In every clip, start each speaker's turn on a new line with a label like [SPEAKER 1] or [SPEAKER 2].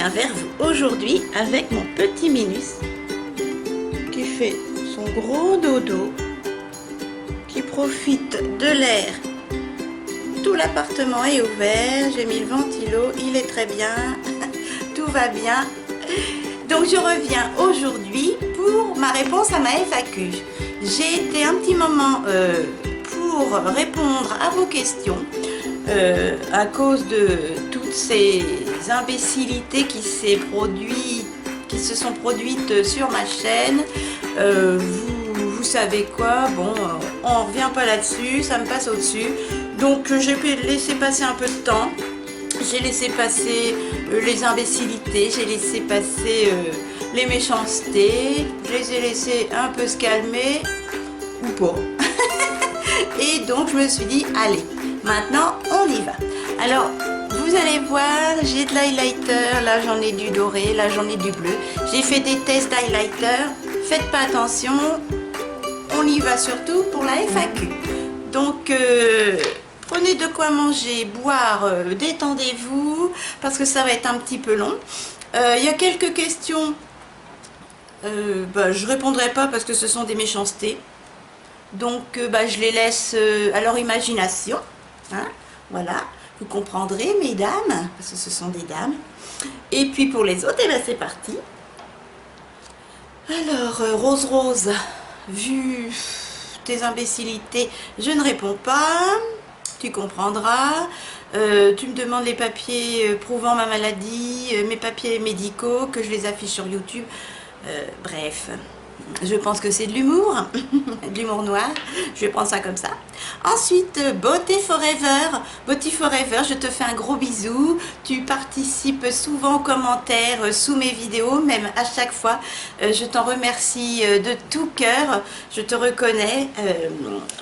[SPEAKER 1] reviens vers vous aujourd'hui avec mon petit Minus qui fait son gros dodo, qui profite de l'air. Tout l'appartement est ouvert, j'ai mis le ventilo, il est très bien, tout va bien. Donc je reviens aujourd'hui pour ma réponse à ma FAQ. J'ai été un petit moment pour répondre à vos questions à cause de toutes ces imbécilités qui se sont produites sur ma chaîne. Vous savez quoi, bon, on ne revient pas là-dessus, ça me passe au-dessus. Donc j'ai laissé passer un peu de temps. J'ai laissé passer les imbécilités, j'ai laissé passer les méchancetés, je les ai laissés un peu se calmer, ou pas. Et donc je me suis dit, allez, maintenant on y va. Alors, vous allez voir, j'ai de l'highlighter, là j'en ai du doré, là j'en ai du bleu. J'ai fait des tests d'highlighter, faites pas attention, on y va surtout pour la FAQ. Donc, prenez de quoi manger, boire, détendez-vous, parce que ça va être un petit peu long. Il y a quelques questions, je répondrai pas parce que ce sont des méchancetés. Donc je les laisse à leur imagination. Hein, voilà, vous comprendrez, mesdames, parce que ce sont des dames. Et puis pour les autres, c'est parti. Alors, Rose, vu tes imbécilités, je ne réponds pas. Tu comprendras. Tu me demandes les papiers prouvant ma maladie, mes papiers médicaux, que je les affiche sur YouTube. Bref, je pense que c'est de l'humour, de l'humour noir, je vais prendre ça comme ça. Ensuite, Beauty Forever, je te fais un gros bisou. Tu participes souvent aux commentaires sous mes vidéos, même à chaque fois. Je t'en remercie de tout cœur, je te reconnais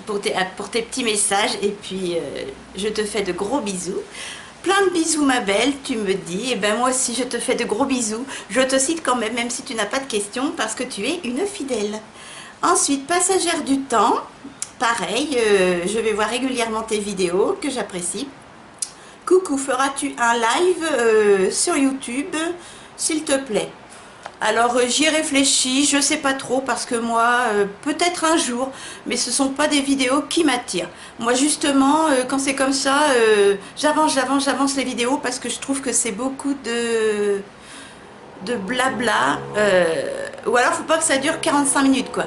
[SPEAKER 1] pour tes petits messages et puis je te fais de gros bisous. Plein de bisous ma belle, tu me dis, et ben moi aussi je te fais de gros bisous. Je te cite quand même, même si tu n'as pas de questions, parce que tu es une fidèle. Ensuite, Passagère du temps, pareil, je vais voir régulièrement tes vidéos, que j'apprécie. Coucou, feras-tu un live sur YouTube, s'il te plaît? Alors j'y réfléchis, je sais pas trop parce que moi, peut-être un jour, mais ce sont pas des vidéos qui m'attirent. Moi justement, quand c'est comme ça, j'avance les vidéos parce que je trouve que c'est beaucoup de blabla. Ou alors faut pas que ça dure 45 minutes quoi.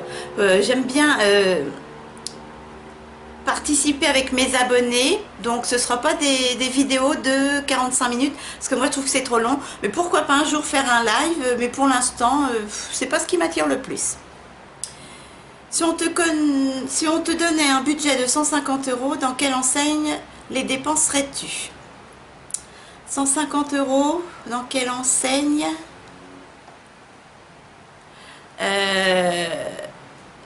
[SPEAKER 1] J'aime bien participer avec mes abonnés, donc ce sera pas des vidéos de 45 minutes parce que moi je trouve que c'est trop long, mais pourquoi pas un jour faire un live, mais pour l'instant c'est pas ce qui m'attire le plus. Si on te donnait un budget de 150 €, dans quelle enseigne les dépenserais-tu? 150 €, dans quelle enseigne?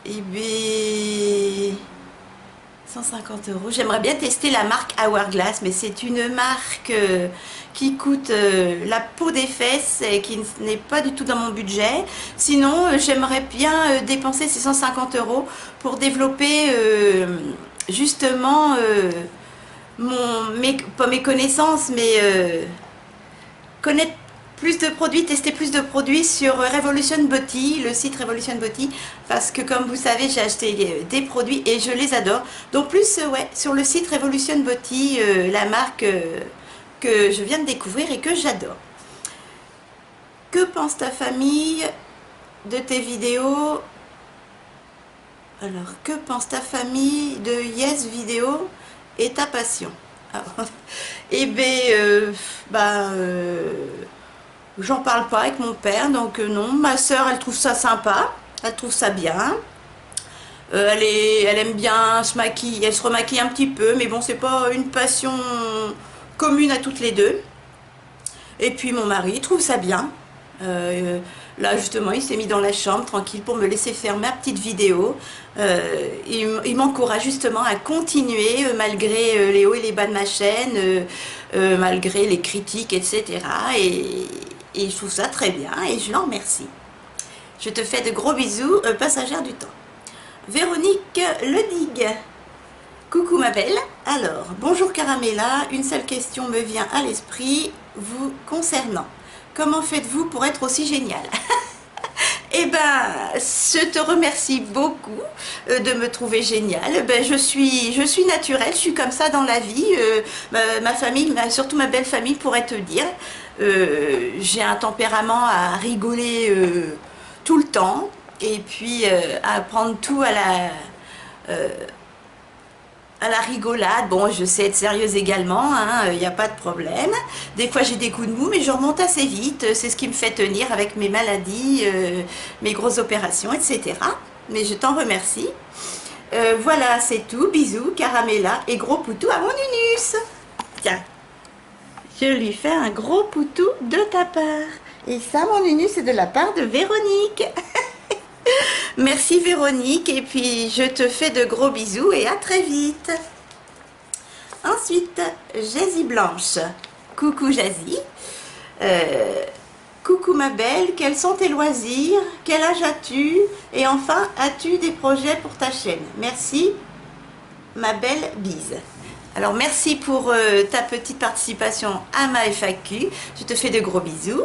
[SPEAKER 1] eBay. 150 €. J'aimerais bien tester la marque Hourglass, mais c'est une marque qui coûte la peau des fesses et qui n'est pas du tout dans mon budget. Sinon, j'aimerais bien dépenser ces 150 € pour développer justement pas mes connaissances, mais connaître plus de produits, tester plus de produits sur Revolution Beauty, le site Revolution Beauty, parce que comme vous savez, j'ai acheté des produits et je les adore. Donc plus, ouais, sur le site Revolution Beauty, la marque que je viens de découvrir et que j'adore. Que pense ta famille de tes vidéos? Alors, que pense ta famille de Yes Vidéo et ta passion? Alors, eh bien, j'en parle pas avec mon père, donc non. Ma soeur, elle trouve ça sympa, elle trouve ça bien. Elle aime bien se maquiller, elle se remaquille un petit peu, mais bon, c'est pas une passion commune à toutes les deux. Et puis mon mari, il trouve ça bien. Là, justement, il s'est mis dans la chambre, tranquille, pour me laisser faire ma petite vidéo. Il m'encourage justement à continuer, malgré les hauts et les bas de ma chaîne, malgré les critiques, etc. Et je trouve ça très bien et je l'en remercie. Je te fais de gros bisous, Passagère du temps. Véronique Ledig. Coucou ma belle. Alors, bonjour Caramella. Une seule question me vient à l'esprit vous concernant. comment faites-vous pour être aussi génial? Eh ben, je te remercie beaucoup de me trouver géniale. Ben, je suis naturelle, je suis comme ça dans la vie. Ma famille, surtout ma belle famille pourrait te dire. J'ai un tempérament à rigoler tout le temps et puis à prendre tout à la rigolade. Bon, je sais être sérieuse également, il n'y a pas de problème. Des fois j'ai des coups de mou, mais je remonte assez vite. C'est ce qui me fait tenir avec mes maladies, mes grosses opérations, etc. Mais je t'en remercie. Voilà, c'est tout. Bisous, Caramella et gros poutou à mon Nunus. Tiens, je lui fais un gros poutou de ta part. Et ça, mon Nunus, c'est de la part de Véronique. Merci Véronique, et puis je te fais de gros bisous et à très vite. Ensuite, Jazzy Blanche. Coucou Jazzy. Coucou ma belle, quels sont tes loisirs? Quel âge as-tu? Et enfin, as-tu des projets pour ta chaîne? Merci, ma belle bise. Alors merci pour ta petite participation à ma FAQ. Je te fais de gros bisous.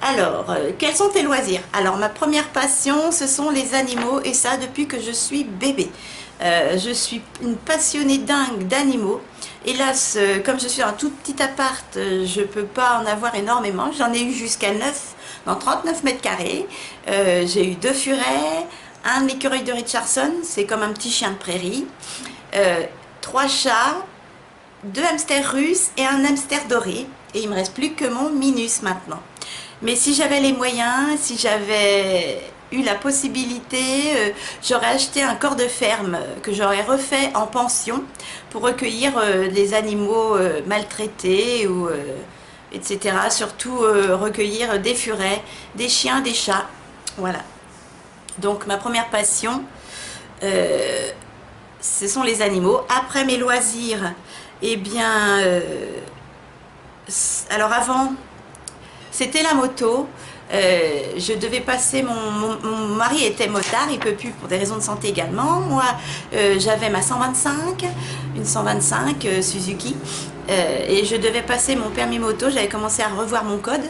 [SPEAKER 1] Alors, quels sont tes loisirs? Alors, ma première passion, ce sont les animaux, et ça depuis que je suis bébé. Je suis une passionnée dingue d'animaux. Hélas, comme je suis dans un tout petit appart, je ne peux pas en avoir énormément. J'en ai eu jusqu'à 39 mètres carrés. J'ai eu 2 furets, un écureuil de Richardson, c'est comme un petit chien de prairie, 3 chats, 2 hamsters russes et un hamster doré. Et il ne me reste plus que mon Minus maintenant. Mais si j'avais les moyens, si j'avais eu la possibilité, j'aurais acheté un corps de ferme que j'aurais refait en pension pour recueillir des animaux maltraités, ou, etc. Surtout recueillir des furets, des chiens, des chats. Voilà. Donc ma première passion, ce sont les animaux. Après mes loisirs, eh bien, alors avant, c'était la moto. Je devais passer, mon mari était motard, il peut plus pour des raisons de santé également. Moi, j'avais ma 125, une 125 Suzuki, et je devais passer mon permis moto. J'avais commencé à revoir mon code,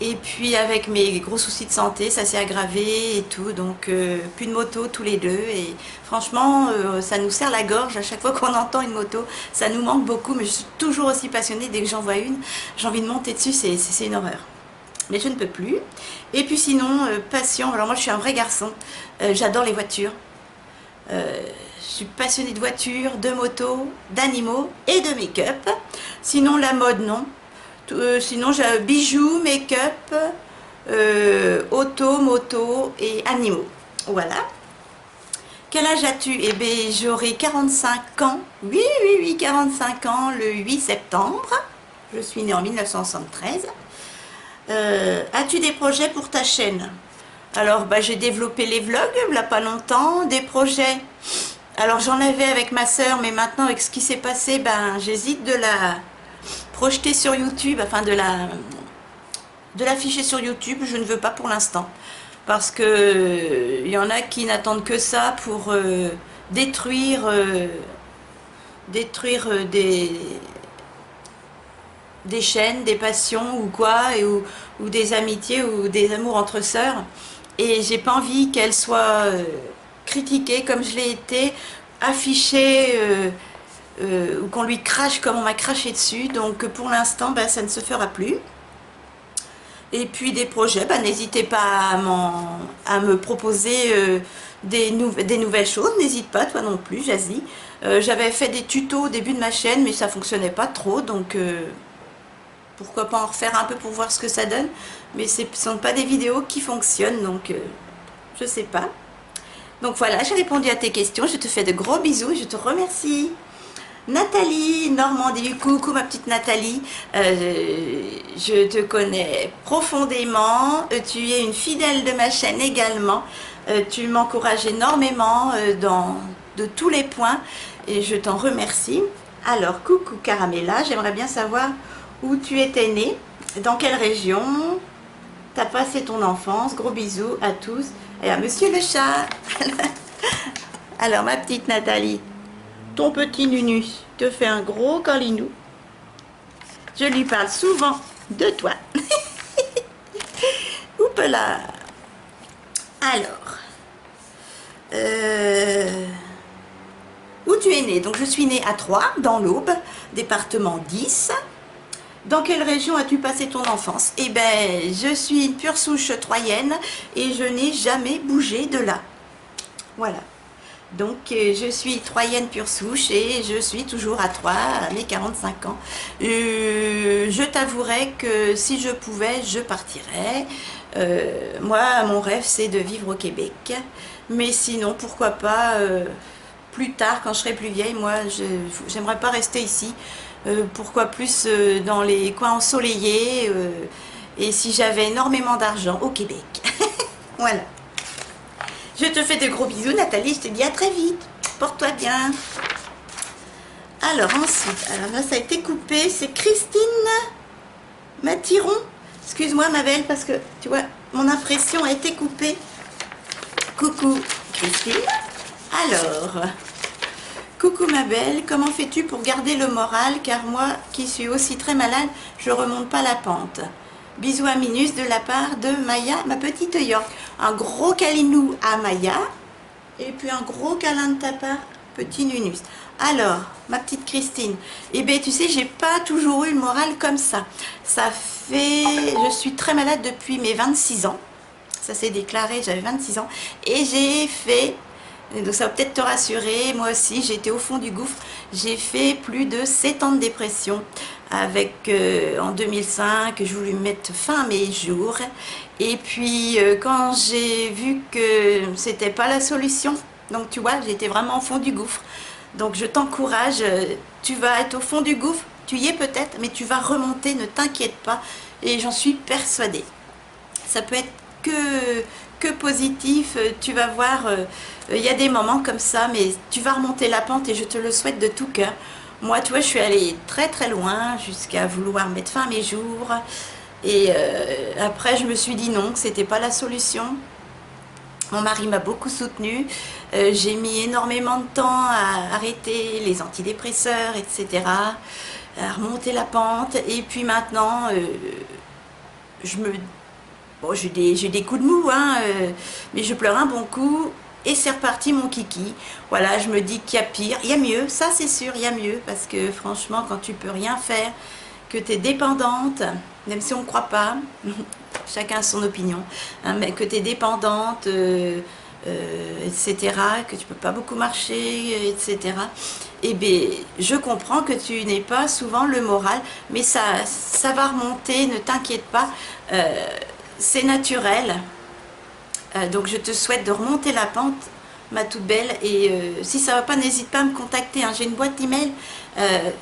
[SPEAKER 1] et puis avec mes gros soucis de santé, ça s'est aggravé et tout, donc plus de moto tous les deux. Et franchement, ça nous serre la gorge à chaque fois qu'on entend une moto, ça nous manque beaucoup. Mais je suis toujours aussi passionnée, dès que j'en vois une, j'ai envie de monter dessus, c'est une horreur. Mais je ne peux plus. Et puis sinon, passion, alors moi je suis un vrai garçon, j'adore les voitures. Je suis passionnée de voitures, de motos, d'animaux et de make-up. Sinon la mode, non. Sinon j'ai bijoux, make-up, auto, moto et animaux. Voilà. Quel âge as-tu? Eh bien, j'aurai 45 ans. Oui, 45 ans le 8 septembre. Je suis née en 1973. As-tu des projets pour ta chaîne? Alors, j'ai développé les vlogs, il n'y a pas longtemps. Des projets, alors j'en avais avec ma soeur, mais maintenant avec ce qui s'est passé, j'hésite de la projeter sur YouTube, enfin de l'afficher sur YouTube. Je ne veux pas pour l'instant, parce que il y en a qui n'attendent que ça pour détruire des chaînes, des passions ou quoi, ou des amitiés ou des amours entre sœurs. Et j'ai pas envie qu'elles soient critiquées comme je l'ai été, affichées, ou qu'on lui crache comme on m'a craché dessus. Donc pour l'instant, ça ne se fera plus. Et puis des projets, n'hésitez pas à me proposer des nouvelles choses. N'hésite pas, toi non plus, Jazzy. J'avais fait des tutos au début de ma chaîne, mais ça fonctionnait pas trop, donc pourquoi pas en refaire un peu pour voir ce que ça donne. Mais ce ne sont pas des vidéos qui fonctionnent, donc je sais pas. Donc voilà, j'ai répondu à tes questions. Je te fais de gros bisous, je te remercie. Nathalie Normandie, coucou ma petite Nathalie, je te connais profondément, tu es une fidèle de ma chaîne également, tu m'encourages énormément de tous les points et je t'en remercie. Alors coucou Caramella, j'aimerais bien savoir où tu étais née, dans quelle région, t'as passé ton enfance. Gros bisous à tous et à monsieur le chat. Alors ma petite Nathalie, ton petit Nunus te fait un gros câlinou. Je lui parle souvent de toi. coupe là. Alors, où tu es née? Donc je suis née à Troyes, dans l'Aube, département 10. Dans quelle région as-tu passé ton enfance? Eh ben, je suis une pure souche troyenne et je n'ai jamais bougé de là. Voilà. Donc je suis troyenne pure souche et je suis toujours à Troyes à mes 45 ans. Je t'avouerai que si je pouvais, je partirais. Moi, mon rêve, c'est de vivre au Québec. Mais sinon, pourquoi pas, plus tard, quand je serai plus vieille, moi, j'aimerais pas rester ici. Pourquoi plus dans les coins ensoleillés et si j'avais énormément d'argent au Québec. Voilà. Je te fais de gros bisous, Nathalie. Je te dis à très vite. Porte-toi bien. Alors ensuite, alors là ça a été coupé. C'est Christine Mathiron. Excuse-moi ma belle parce que tu vois, mon impression a été coupée. Coucou Christine. Alors, coucou ma belle, comment fais-tu pour garder le moral? Car moi qui suis aussi très malade, je remonte pas la pente. Bisous à Minus de la part de Maya, ma petite York. Un gros câlinou à Maya. Et puis un gros câlin de ta part, petit Nunus. Alors, ma petite Christine, eh bien tu sais, j'ai pas toujours eu le moral comme ça. Ça fait... Je suis très malade depuis mes 26 ans. Ça s'est déclaré, j'avais 26 ans. Et j'ai fait... Donc ça va peut-être te rassurer, moi aussi j'ai été au fond du gouffre, j'ai fait plus de 7 ans de dépression avec en 2005, je voulais mettre fin à mes jours et puis quand j'ai vu que c'était pas la solution, donc tu vois j'étais vraiment au fond du gouffre, donc je t'encourage, tu vas être au fond du gouffre, tu y es peut-être mais tu vas remonter, ne t'inquiète pas et j'en suis persuadée. Ça peut être que positif, tu vas voir, il y a des moments comme ça, mais tu vas remonter la pente et je te le souhaite de tout cœur. Moi, tu vois, je suis allée très très loin, jusqu'à vouloir mettre fin à mes jours, et après je me suis dit non, que c'était pas la solution. Mon mari m'a beaucoup soutenue, j'ai mis énormément de temps à arrêter les antidépresseurs, etc., à remonter la pente, et puis maintenant, bon, j'ai des coups de mou, hein, mais je pleure un bon coup et c'est reparti mon kiki. Voilà, je me dis qu'il y a pire, il y a mieux, ça c'est sûr, il y a mieux, parce que franchement, quand tu peux rien faire, que tu es dépendante, même si on ne croit pas, chacun a son opinion, hein, mais que tu es dépendante, etc., que tu peux pas beaucoup marcher, etc., eh bien, je comprends que tu n'aies pas souvent le moral, mais ça va remonter, ne t'inquiète pas, c'est naturel. Donc je te souhaite de remonter la pente, ma toute belle, et si ça va pas, n'hésite pas à me contacter, hein. J'ai une boîte email,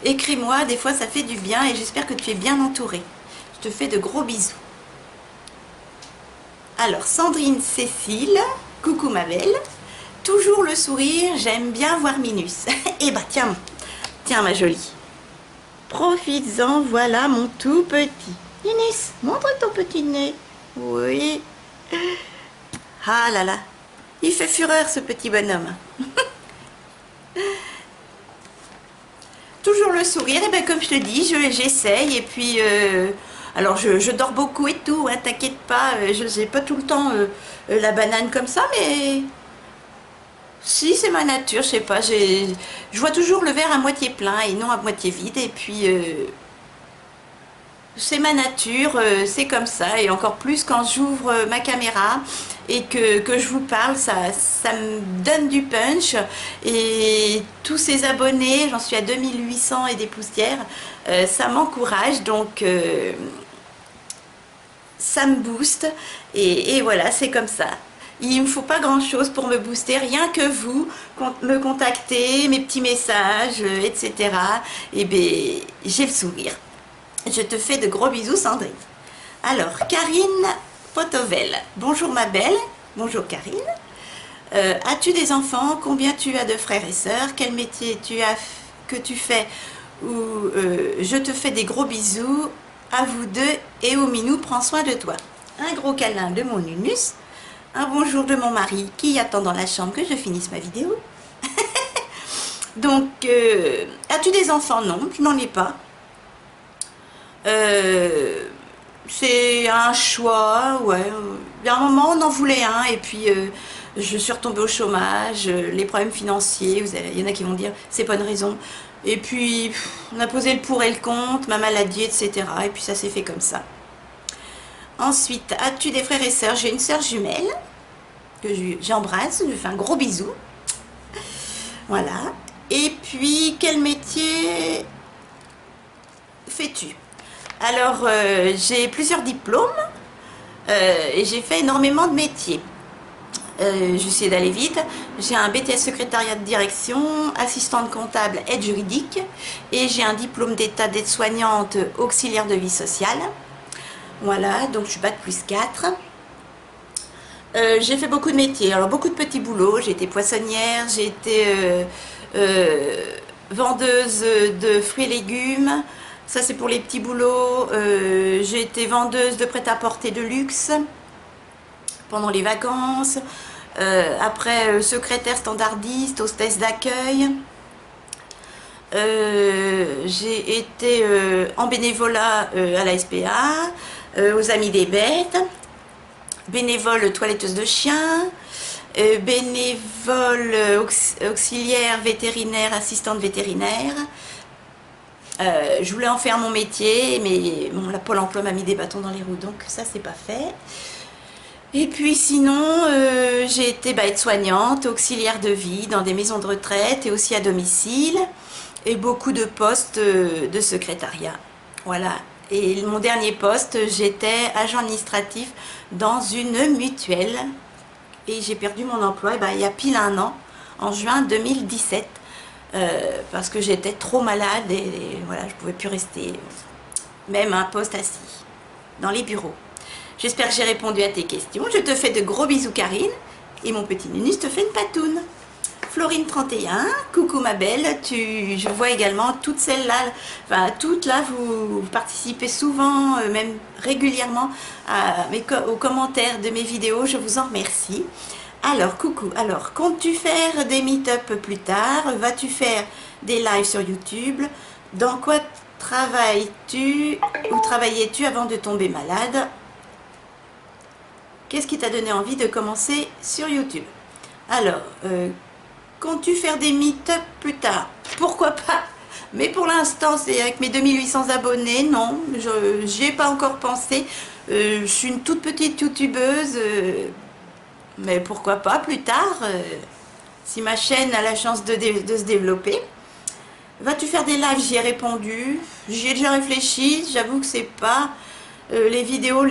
[SPEAKER 1] écris-moi, des fois ça fait du bien, et j'espère que tu es bien entourée. Je te fais de gros bisous. Alors, Sandrine Cécile, coucou ma belle, toujours le sourire, j'aime bien voir Minus. Eh bah tiens, tiens ma jolie, profites-en, voilà mon tout petit. Minus, montre ton petit nez. Oui. Ah là là, il fait fureur ce petit bonhomme. Toujours le sourire, et bien comme je te dis, j'essaye, et puis alors je dors beaucoup et tout, hein, t'inquiète pas, je n'ai pas tout le temps la banane comme ça, mais si c'est ma nature, je sais pas, je vois toujours le verre à moitié plein et non à moitié vide, et puis c'est ma nature, c'est comme ça, et encore plus quand j'ouvre ma caméra et que je vous parle, ça me donne du punch, et tous ces abonnés, j'en suis à 2800 et des poussières, ça m'encourage, donc ça me booste, et voilà, c'est comme ça. Il ne me faut pas grand chose pour me booster, rien que vous me contactez, mes petits messages, etc. Et bien, j'ai le sourire. Je te fais de gros bisous, Sandrine. Alors, Karine Potovel. Bonjour ma belle. Bonjour Karine. As-tu des enfants? Combien tu as de frères et sœurs? Quel métier que tu fais? Je te fais des gros bisous à vous deux et au minou. Prends soin de toi. Un gros câlin de mon Nunus. Un bonjour de mon mari qui attend dans la chambre que je finisse ma vidéo. Donc, as-tu des enfants? Non, je n'en ai pas. c'est un choix, ouais. Il y a un moment, on en voulait un, et puis je suis retombée au chômage, les problèmes financiers, il y en a qui vont dire, c'est pas une raison. Et puis, on a posé le pour et le contre, ma maladie, etc. Et puis ça s'est fait comme ça. Ensuite, as-tu des frères et sœurs? J'ai une sœur jumelle, que j'embrasse, je lui fais un gros bisou. Voilà. Et puis, quel métier fais-tu? Alors, j'ai plusieurs diplômes et j'ai fait énormément de métiers. J'essaie d'aller vite. J'ai un BTS secrétariat de direction, assistante comptable, aide juridique, et j'ai un diplôme d'état d'aide-soignante auxiliaire de vie sociale. Voilà, donc je suis bac plus 4. J'ai fait beaucoup de métiers, alors beaucoup de petits boulots. J'ai été poissonnière, j'ai été vendeuse de fruits et légumes. Ça, c'est pour les petits boulots. J'ai été vendeuse de prêt-à-porter de luxe pendant les vacances. Après, secrétaire standardiste, hostesse d'accueil. J'ai été en bénévolat à la SPA, aux Amis des Bêtes, bénévole toiletteuse de chiens, bénévole auxiliaire vétérinaire, assistante vétérinaire. Je voulais en faire mon métier, mais bon, la Pôle emploi m'a mis des bâtons dans les roues, donc ça c'est pas fait. Et puis sinon, j'ai été aide-soignante, auxiliaire de vie dans des maisons de retraite et aussi à domicile, et beaucoup de postes de secrétariat. Voilà. Et mon dernier poste, j'étais agent administratif dans une mutuelle, et j'ai perdu mon emploi il y a pile un an, en juin 2017. Parce que j'étais trop malade et voilà, je pouvais plus rester, même un poste assis, dans les bureaux. J'espère que j'ai répondu à tes questions. Je te fais de gros bisous, Karine, et mon petit Nunus te fait une patoune. Florine31, coucou ma belle, je vois également toutes celles-là, enfin toutes là, vous participez souvent, même régulièrement aux commentaires de mes vidéos, je vous en remercie. Alors, coucou, alors, comptes-tu faire des meet-up plus tard? Vas-tu faire des lives sur YouTube? Dans quoi travailles-tu ou travaillais-tu avant de tomber malade? Qu'est-ce qui t'a donné envie de commencer sur YouTube? Alors, comptes-tu faire des meet-up plus tard? Pourquoi pas? Mais pour l'instant, c'est avec mes 2800 abonnés, non, j'y ai pas encore pensé. Je suis une toute petite youtubeuse. Mais pourquoi pas plus tard, si ma chaîne a la chance de se développer. Vas-tu faire des lives? J'y ai répondu. J'y ai déjà réfléchi. J'avoue que c'est pas les vidéos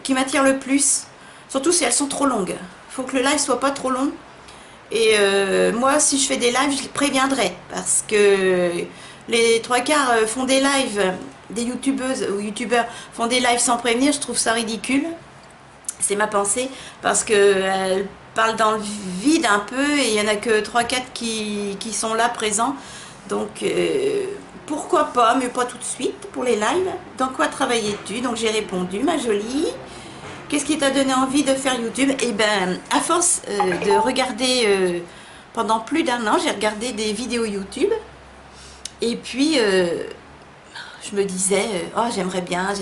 [SPEAKER 1] qui m'attirent le plus. Surtout si elles sont trop longues. Il faut que le live soit pas trop long. Et moi, si je fais des lives, je les préviendrai. Parce que les trois quarts font des lives, des youtubeuses ou youtubeurs font des lives sans prévenir. Je trouve ça ridicule. C'est ma pensée, parce qu'elle parle dans le vide un peu, et il n'y en a que 3-4 qui sont là présents. Donc, pourquoi pas, mais pas tout de suite pour les lives. Dans quoi travaillais-tu? Donc j'ai répondu, ma jolie. Qu'est-ce qui t'a donné envie de faire YouTube? Eh bien, à force de regarder, pendant plus d'un an, j'ai regardé des vidéos YouTube. Et puis, je me disais, oh j'aimerais bien,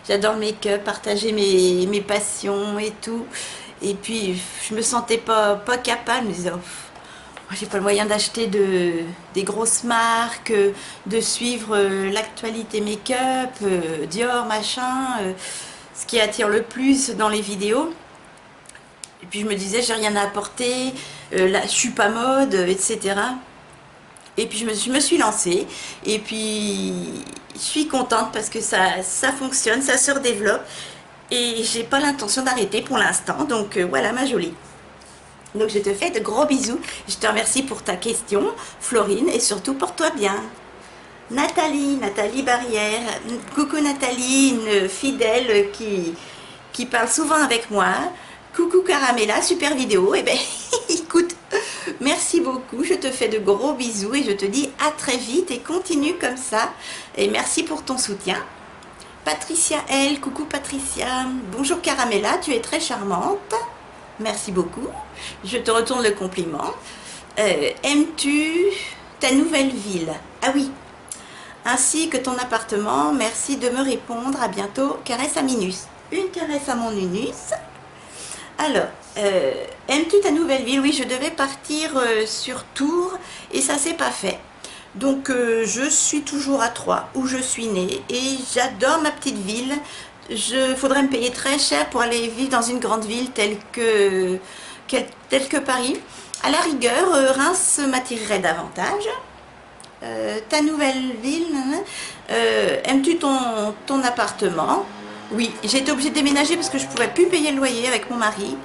[SPEAKER 1] j'adore le make-up, partager mes passions et tout. Et puis je me sentais pas capable, je me disais, oh, j'ai pas le moyen d'acheter des grosses marques, de suivre l'actualité make-up, Dior, machin, ce qui attire le plus dans les vidéos. Et puis je me disais, j'ai rien à apporter, là, je suis pas mode, etc. Et puis je me suis lancée, et puis je suis contente parce que ça fonctionne, ça se redéveloppe, et j'ai pas l'intention d'arrêter pour l'instant. Donc voilà ma jolie. Donc je te fais de gros bisous, je te remercie pour ta question Florine, et surtout porte-toi bien. Nathalie Barrière, coucou Nathalie, une fidèle qui parle souvent avec moi. Coucou Caramella, super vidéo. Et ben écoute, merci beaucoup, je te fais de gros bisous et je te dis à très vite, et continue comme ça. Et merci pour ton soutien. Patricia L, coucou Patricia. Bonjour Caramella, tu es très charmante. Merci beaucoup, je te retourne le compliment. Aimes-tu ta nouvelle ville? Ah oui, ainsi que ton appartement. Merci de me répondre. À bientôt. Caresse à Minus. Une caresse à mon Unus. Alors, aimes-tu ta nouvelle ville? Oui, je devais partir sur Tours et ça s'est pas fait. Donc, je suis toujours à Troyes, où je suis née, et j'adore ma petite ville. Faudrait me payer très cher pour aller vivre dans une grande ville telle que Paris. À la rigueur, Reims m'attirerait davantage. Ta nouvelle ville, aimes-tu ton appartement? Oui, j'ai été obligée de déménager parce que je ne pouvais plus payer le loyer avec mon mari.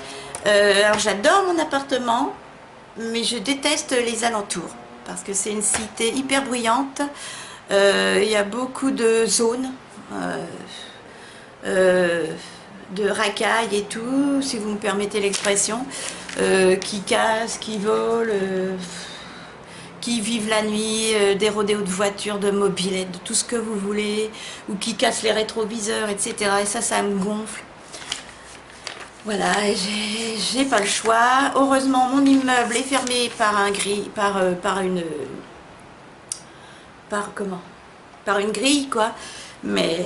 [SPEAKER 1] Alors j'adore mon appartement, mais je déteste les alentours parce que c'est une cité hyper bruyante. Il y a beaucoup de zones, de racailles et tout, si vous me permettez l'expression, qui cassent, qui volent. Qui vivent la nuit, des rodéos de voitures, de mobylettes, de tout ce que vous voulez, ou qui cassent les rétroviseurs, etc. Et ça me gonfle. Voilà, j'ai pas le choix. Heureusement, mon immeuble est fermé par un gris, par une grille, quoi. Mais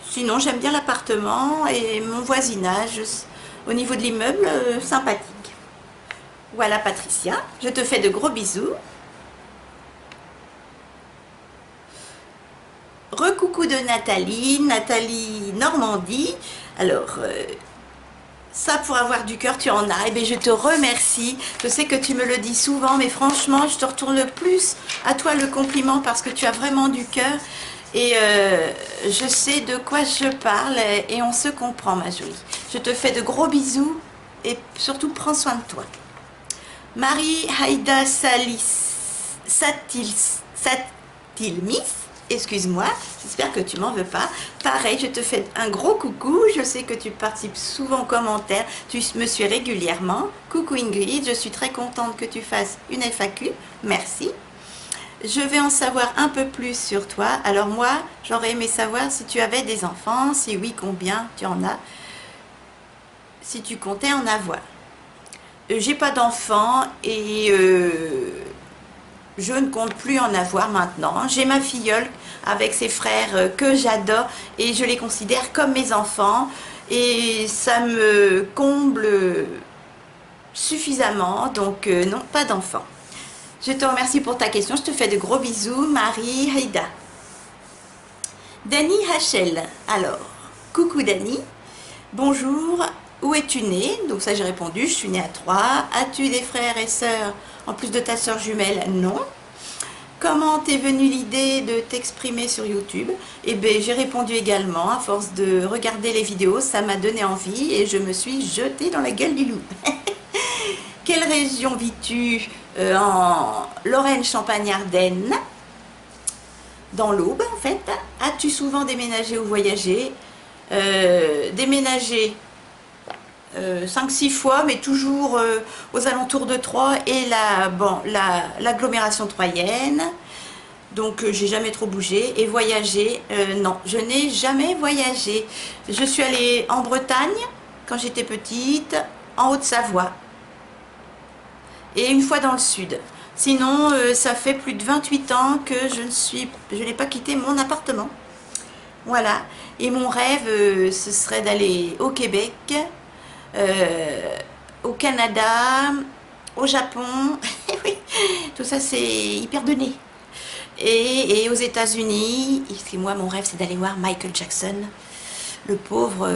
[SPEAKER 1] sinon, j'aime bien l'appartement et mon voisinage au niveau de l'immeuble, sympathique. Voilà, Patricia, je te fais de gros bisous. Recoucou de Nathalie Normandie. Alors, ça pour avoir du cœur, tu en as. Et bien, je te remercie. Je sais que tu me le dis souvent, mais franchement, je te retourne le plus à toi le compliment parce que tu as vraiment du cœur. Et je sais de quoi je parle et on se comprend, ma jolie. Je te fais de gros bisous et surtout, prends soin de toi. Marie Haïda Satilmis. Excuse-moi, j'espère que tu m'en veux pas. Pareil, je te fais un gros coucou. Je sais que tu participes souvent en commentaire. Tu me suis régulièrement. Coucou Ingrid, je suis très contente que tu fasses une FAQ. Merci. Je vais en savoir un peu plus sur toi. Alors moi, j'aurais aimé savoir si tu avais des enfants. Si oui, combien tu en as. Si tu comptais en avoir. J'ai pas d'enfants et je ne compte plus en avoir maintenant. J'ai ma filleule avec ses frères que j'adore et je les considère comme mes enfants et ça me comble suffisamment, donc non, pas d'enfants. Je te remercie pour ta question, je te fais de gros bisous, Marie Haïda. Dani Hachel, alors, coucou Dani, bonjour, où es-tu née? Donc ça j'ai répondu, je suis née à Troyes. As-tu des frères et sœurs en plus de ta sœur jumelle? Non. Comment t'es venue l'idée de t'exprimer sur YouTube? Eh bien, j'ai répondu également. À force de regarder les vidéos, ça m'a donné envie et je me suis jetée dans la gueule du loup. Quelle région vis-tu? En Lorraine-Champagne-Ardenne, dans l'Aube en fait. As-tu souvent déménagé ou voyagé? Déménagé 5-6 fois, mais toujours aux alentours de Troyes et l'agglomération troyenne. Donc j'ai jamais trop bougé. Et voyager, non, je n'ai jamais voyagé. Je suis allée en Bretagne quand j'étais petite, en Haute-Savoie et une fois dans le sud. Sinon, ça fait plus de 28 ans que je n'ai pas quitté mon appartement. Voilà. Et mon rêve, ce serait d'aller au Québec, au Canada, au Japon, oui, tout ça c'est hyper donné. Et aux États-Unis, moi mon rêve c'est d'aller voir Michael Jackson, le pauvre,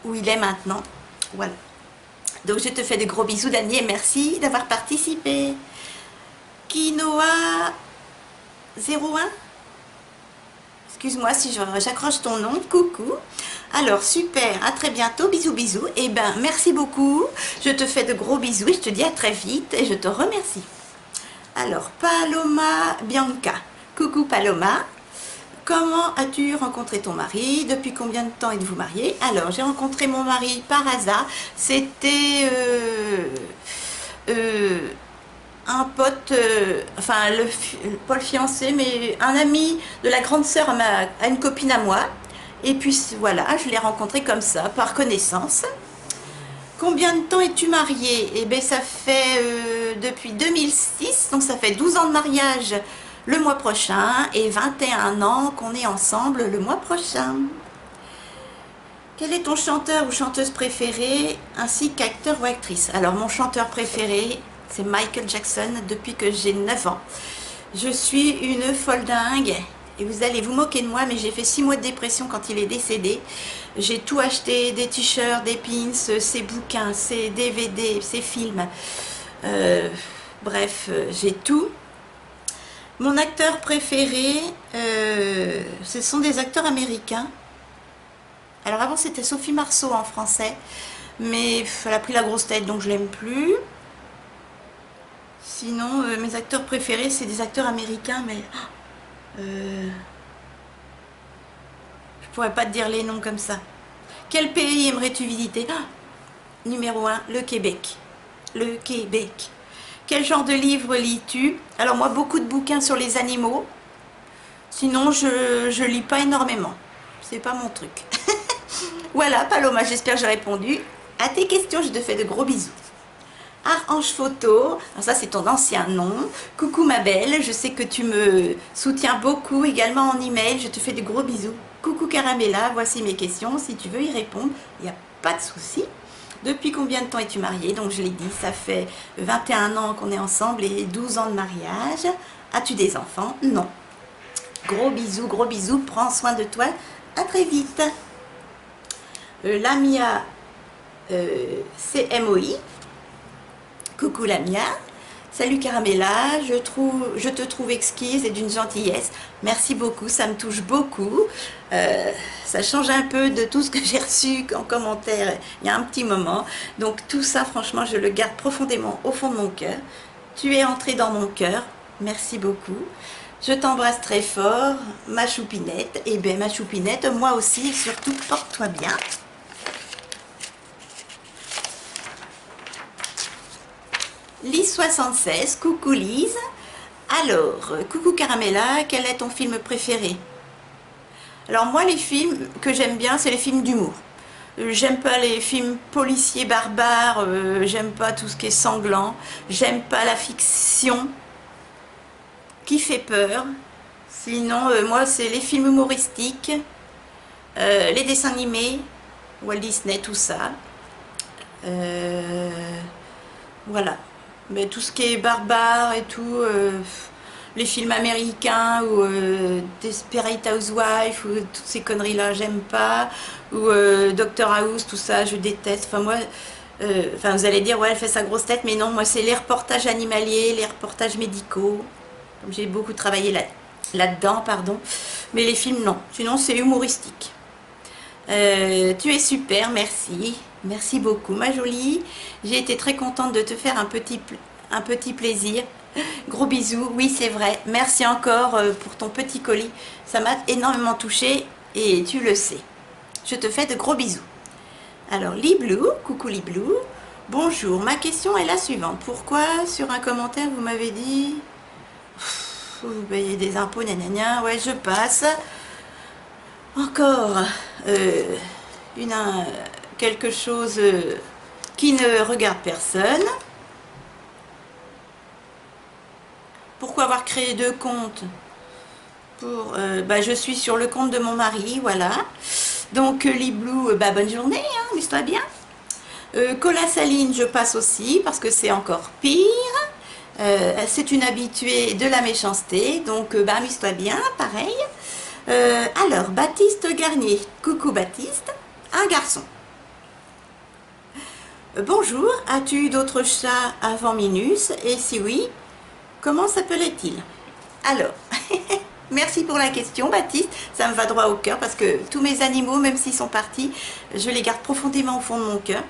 [SPEAKER 1] où il est maintenant. Voilà. Donc je te fais de gros bisous Dani et merci d'avoir participé. Quinoa 01. Excuse-moi si j'accroche ton nom, coucou. Alors, super, à très bientôt, bisous, bisous. Et ben, merci beaucoup, je te fais de gros bisous et je te dis à très vite et je te remercie. Alors, Paloma Bianca, coucou Paloma. Comment as-tu rencontré ton mari? Depuis combien de temps êtes-vous mariés? Alors, j'ai rencontré mon mari par hasard. C'était un pote, enfin pas le fiancé, mais un ami de la grande sœur à une copine à moi. Et puis voilà, je l'ai rencontré comme ça, par connaissance. Combien de temps es-tu mariée? Eh bien ça fait depuis 2006, donc ça fait 12 ans de mariage le mois prochain et 21 ans qu'on est ensemble le mois prochain. Quel est ton chanteur ou chanteuse préféré ainsi qu'acteur ou actrice? Alors mon chanteur préféré c'est Michael Jackson depuis que j'ai 9 ans. Je suis une folle dingue et vous allez vous moquer de moi mais j'ai fait 6 mois de dépression quand il est décédé. J'ai tout acheté, des t-shirts, des pins, ses bouquins, ses DVD, ses films. Bref, j'ai tout. Mon acteur préféré, ce sont des acteurs américains. Alors avant c'était Sophie Marceau en français, mais elle a pris la grosse tête donc je l'aime plus. Sinon mes acteurs préférés c'est des acteurs américains, mais je pourrais pas te dire les noms comme ça. Quel pays aimerais-tu visiter? Numéro 1, le Québec. Le Québec. Quel genre de livre lis-tu? Alors moi beaucoup de bouquins sur les animaux. Sinon je lis pas énormément. C'est pas mon truc. Voilà Paloma, j'espère que j'ai répondu à tes questions. Je te fais de gros bisous. Archange Photo, alors ça c'est ton ancien nom. Coucou ma belle, je sais que tu me soutiens beaucoup également en email. Je te fais de gros bisous. Coucou Caramella, voici mes questions. Si tu veux y répondre, il n'y a pas de souci. Depuis combien de temps es-tu mariée? Donc je l'ai dit, ça fait 21 ans qu'on est ensemble et 12 ans de mariage. As-tu des enfants? Non. Gros bisous, prends soin de toi. À très vite. Lamia CMOI. Coucou Lamia. Salut Caramella, je te trouve exquise et d'une gentillesse. Merci beaucoup, ça me touche beaucoup. Ça change un peu de tout ce que j'ai reçu en commentaire il y a un petit moment. Donc tout ça, franchement, je le garde profondément au fond de mon cœur. Tu es entrée dans mon cœur. Merci beaucoup. Je t'embrasse très fort, ma choupinette. Et bien ma choupinette, moi aussi, surtout, porte-toi bien. Lise 76, coucou Lise. Alors, coucou Caramella, quel est ton film préféré? Alors moi les films que j'aime bien c'est les films d'humour. J'aime pas les films policiers barbares, j'aime pas tout ce qui est sanglant, j'aime pas la fiction qui fait peur. Sinon moi c'est les films humoristiques, les dessins animés, Walt Disney, tout ça. Voilà. Mais tout ce qui est barbare et tout, les films américains ou Desperate Housewives ou toutes ces conneries là, j'aime pas. Ou Doctor House, tout ça, je déteste. Enfin moi, enfin vous allez dire ouais elle fait sa grosse tête, mais non, moi c'est les reportages animaliers, les reportages médicaux. Comme j'ai beaucoup travaillé là-dedans, pardon. Mais les films non, sinon c'est humoristique. Tu es super, merci. Merci beaucoup ma jolie. J'ai été très contente de te faire un petit plaisir. Gros bisous, oui c'est vrai. Merci encore pour ton petit colis. Ça m'a énormément touchée et tu le sais. Je te fais de gros bisous. Alors Liblou, coucou Liblou. Bonjour, ma question est la suivante. Pourquoi sur un commentaire vous m'avez dit vous payez des impôts, nanana. Ouais, je passe. Encore quelque chose qui ne regarde personne. Pourquoi avoir créé 2 comptes? Je suis sur le compte de mon mari, voilà. Donc Liblou, bonne journée, hein, amuse-toi bien. Cola Saline, je passe aussi parce que c'est encore pire. C'est une habituée de la méchanceté, donc amuse-toi bien, pareil. Alors, Baptiste Garnier, coucou Baptiste, un garçon. Bonjour, as-tu eu d'autres chats avant Minus? Et si oui, comment s'appelait-il? Alors, merci pour la question Baptiste, ça me va droit au cœur parce que tous mes animaux, même s'ils sont partis, je les garde profondément au fond de mon cœur.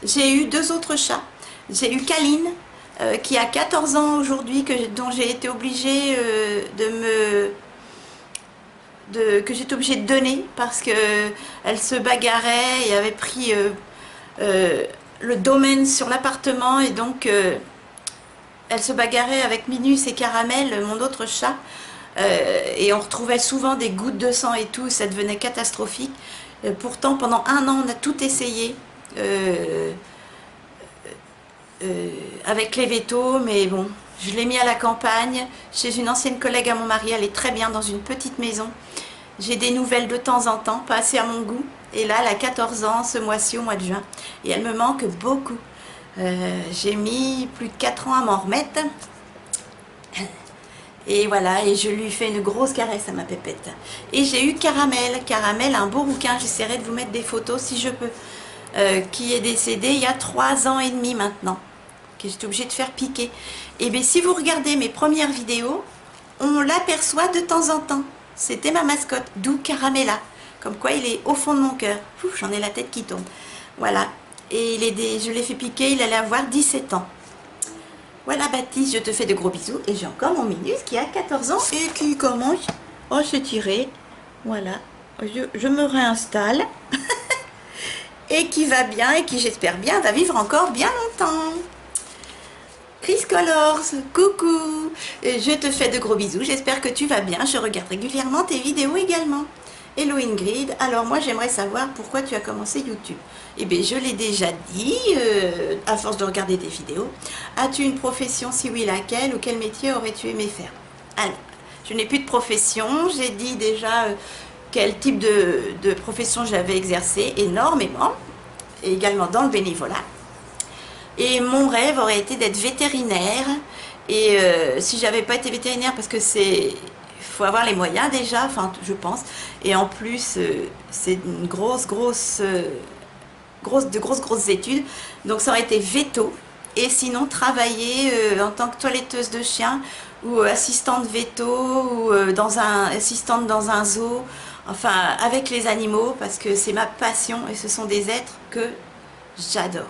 [SPEAKER 1] J'ai eu 2 autres chats. J'ai eu Kaline, qui a 14 ans aujourd'hui, dont j'ai été obligée que j'étais obligée de donner parce qu'elle se bagarrait et avait pris le domaine sur l'appartement et donc elle se bagarrait avec Minus et Caramel, mon autre chat, et on retrouvait souvent des gouttes de sang et tout, ça devenait catastrophique. Pourtant pendant 1 an on a tout essayé avec les vétos, mais bon, Je l'ai mis à la campagne, chez une ancienne collègue à mon mari, elle est très bien dans une petite maison. J'ai des nouvelles de temps en temps, pas assez à mon goût. Et là, elle a 14 ans ce mois-ci, au mois de juin. Et elle me manque beaucoup. J'ai mis plus de 4 ans à m'en remettre. Et voilà, et je lui fais une grosse caresse à ma pépette. Et j'ai eu Caramel. Caramel, un beau rouquin, j'essaierai de vous mettre des photos si je peux. Qui est décédé il y a 3 ans et demi maintenant. Que j'étais obligée de faire piquer. Et bien si vous regardez mes premières vidéos, on l'aperçoit de temps en temps. C'était ma mascotte, d'où Caramella. Comme quoi il est au fond de mon cœur. J'en ai la tête qui tombe. Voilà. Et je l'ai fait piquer, il allait avoir 17 ans. Voilà Baptiste, je te fais de gros bisous. Et j'ai encore mon Minus qui a 14 ans et qui commence à se tirer. Voilà. Je me réinstalle. Et qui va bien et qui, j'espère bien, va vivre encore bien longtemps. Chris Colors, coucou. Je te fais de gros bisous. J'espère que tu vas bien. Je regarde régulièrement tes vidéos également. Hello Ingrid, alors moi j'aimerais savoir pourquoi tu as commencé YouTube. Eh bien je l'ai déjà dit, à force de regarder tes vidéos. As-tu une profession, si oui laquelle, ou quel métier aurais-tu aimé faire? Alors, je n'ai plus de profession, j'ai dit déjà quel type de profession j'avais exercé, énormément, et également dans le bénévolat. Et mon rêve aurait été d'être vétérinaire, et si j'avais pas été vétérinaire, parce que c'est... faut avoir les moyens déjà, enfin je pense, et en plus c'est une grosses études, donc ça aurait été veto, et sinon travailler en tant que toiletteuse de chiens, ou assistante veto, ou assistante dans un zoo, enfin avec les animaux, parce que c'est ma passion, et ce sont des êtres que j'adore.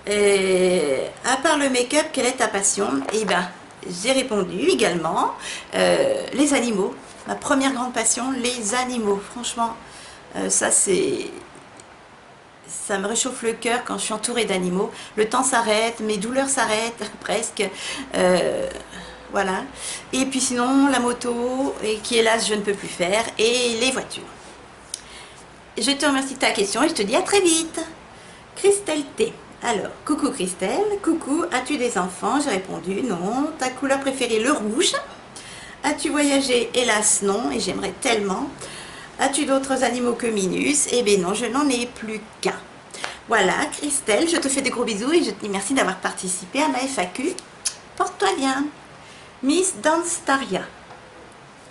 [SPEAKER 1] Et à part le make-up, quelle est ta passion? Eh ben, j'ai répondu également, les animaux. Ma première grande passion, les animaux. Franchement, ça me réchauffe le cœur quand je suis entourée d'animaux. Le temps s'arrête, mes douleurs s'arrêtent presque. Voilà. Et puis sinon, la moto, et qui hélas je ne peux plus faire, et les voitures. Je te remercie de ta question et je te dis à très vite. Christelle T. Alors, coucou Christelle, coucou, as-tu des enfants? J'ai répondu non. Ta couleur préférée, le rouge. As-tu voyagé? Hélas non, et j'aimerais tellement. As-tu d'autres animaux que Minus? Eh bien non, je n'en ai plus qu'un. Voilà Christelle, je te fais des gros bisous et je te dis merci d'avoir participé à ma FAQ. Porte-toi bien. Miss Danstaria.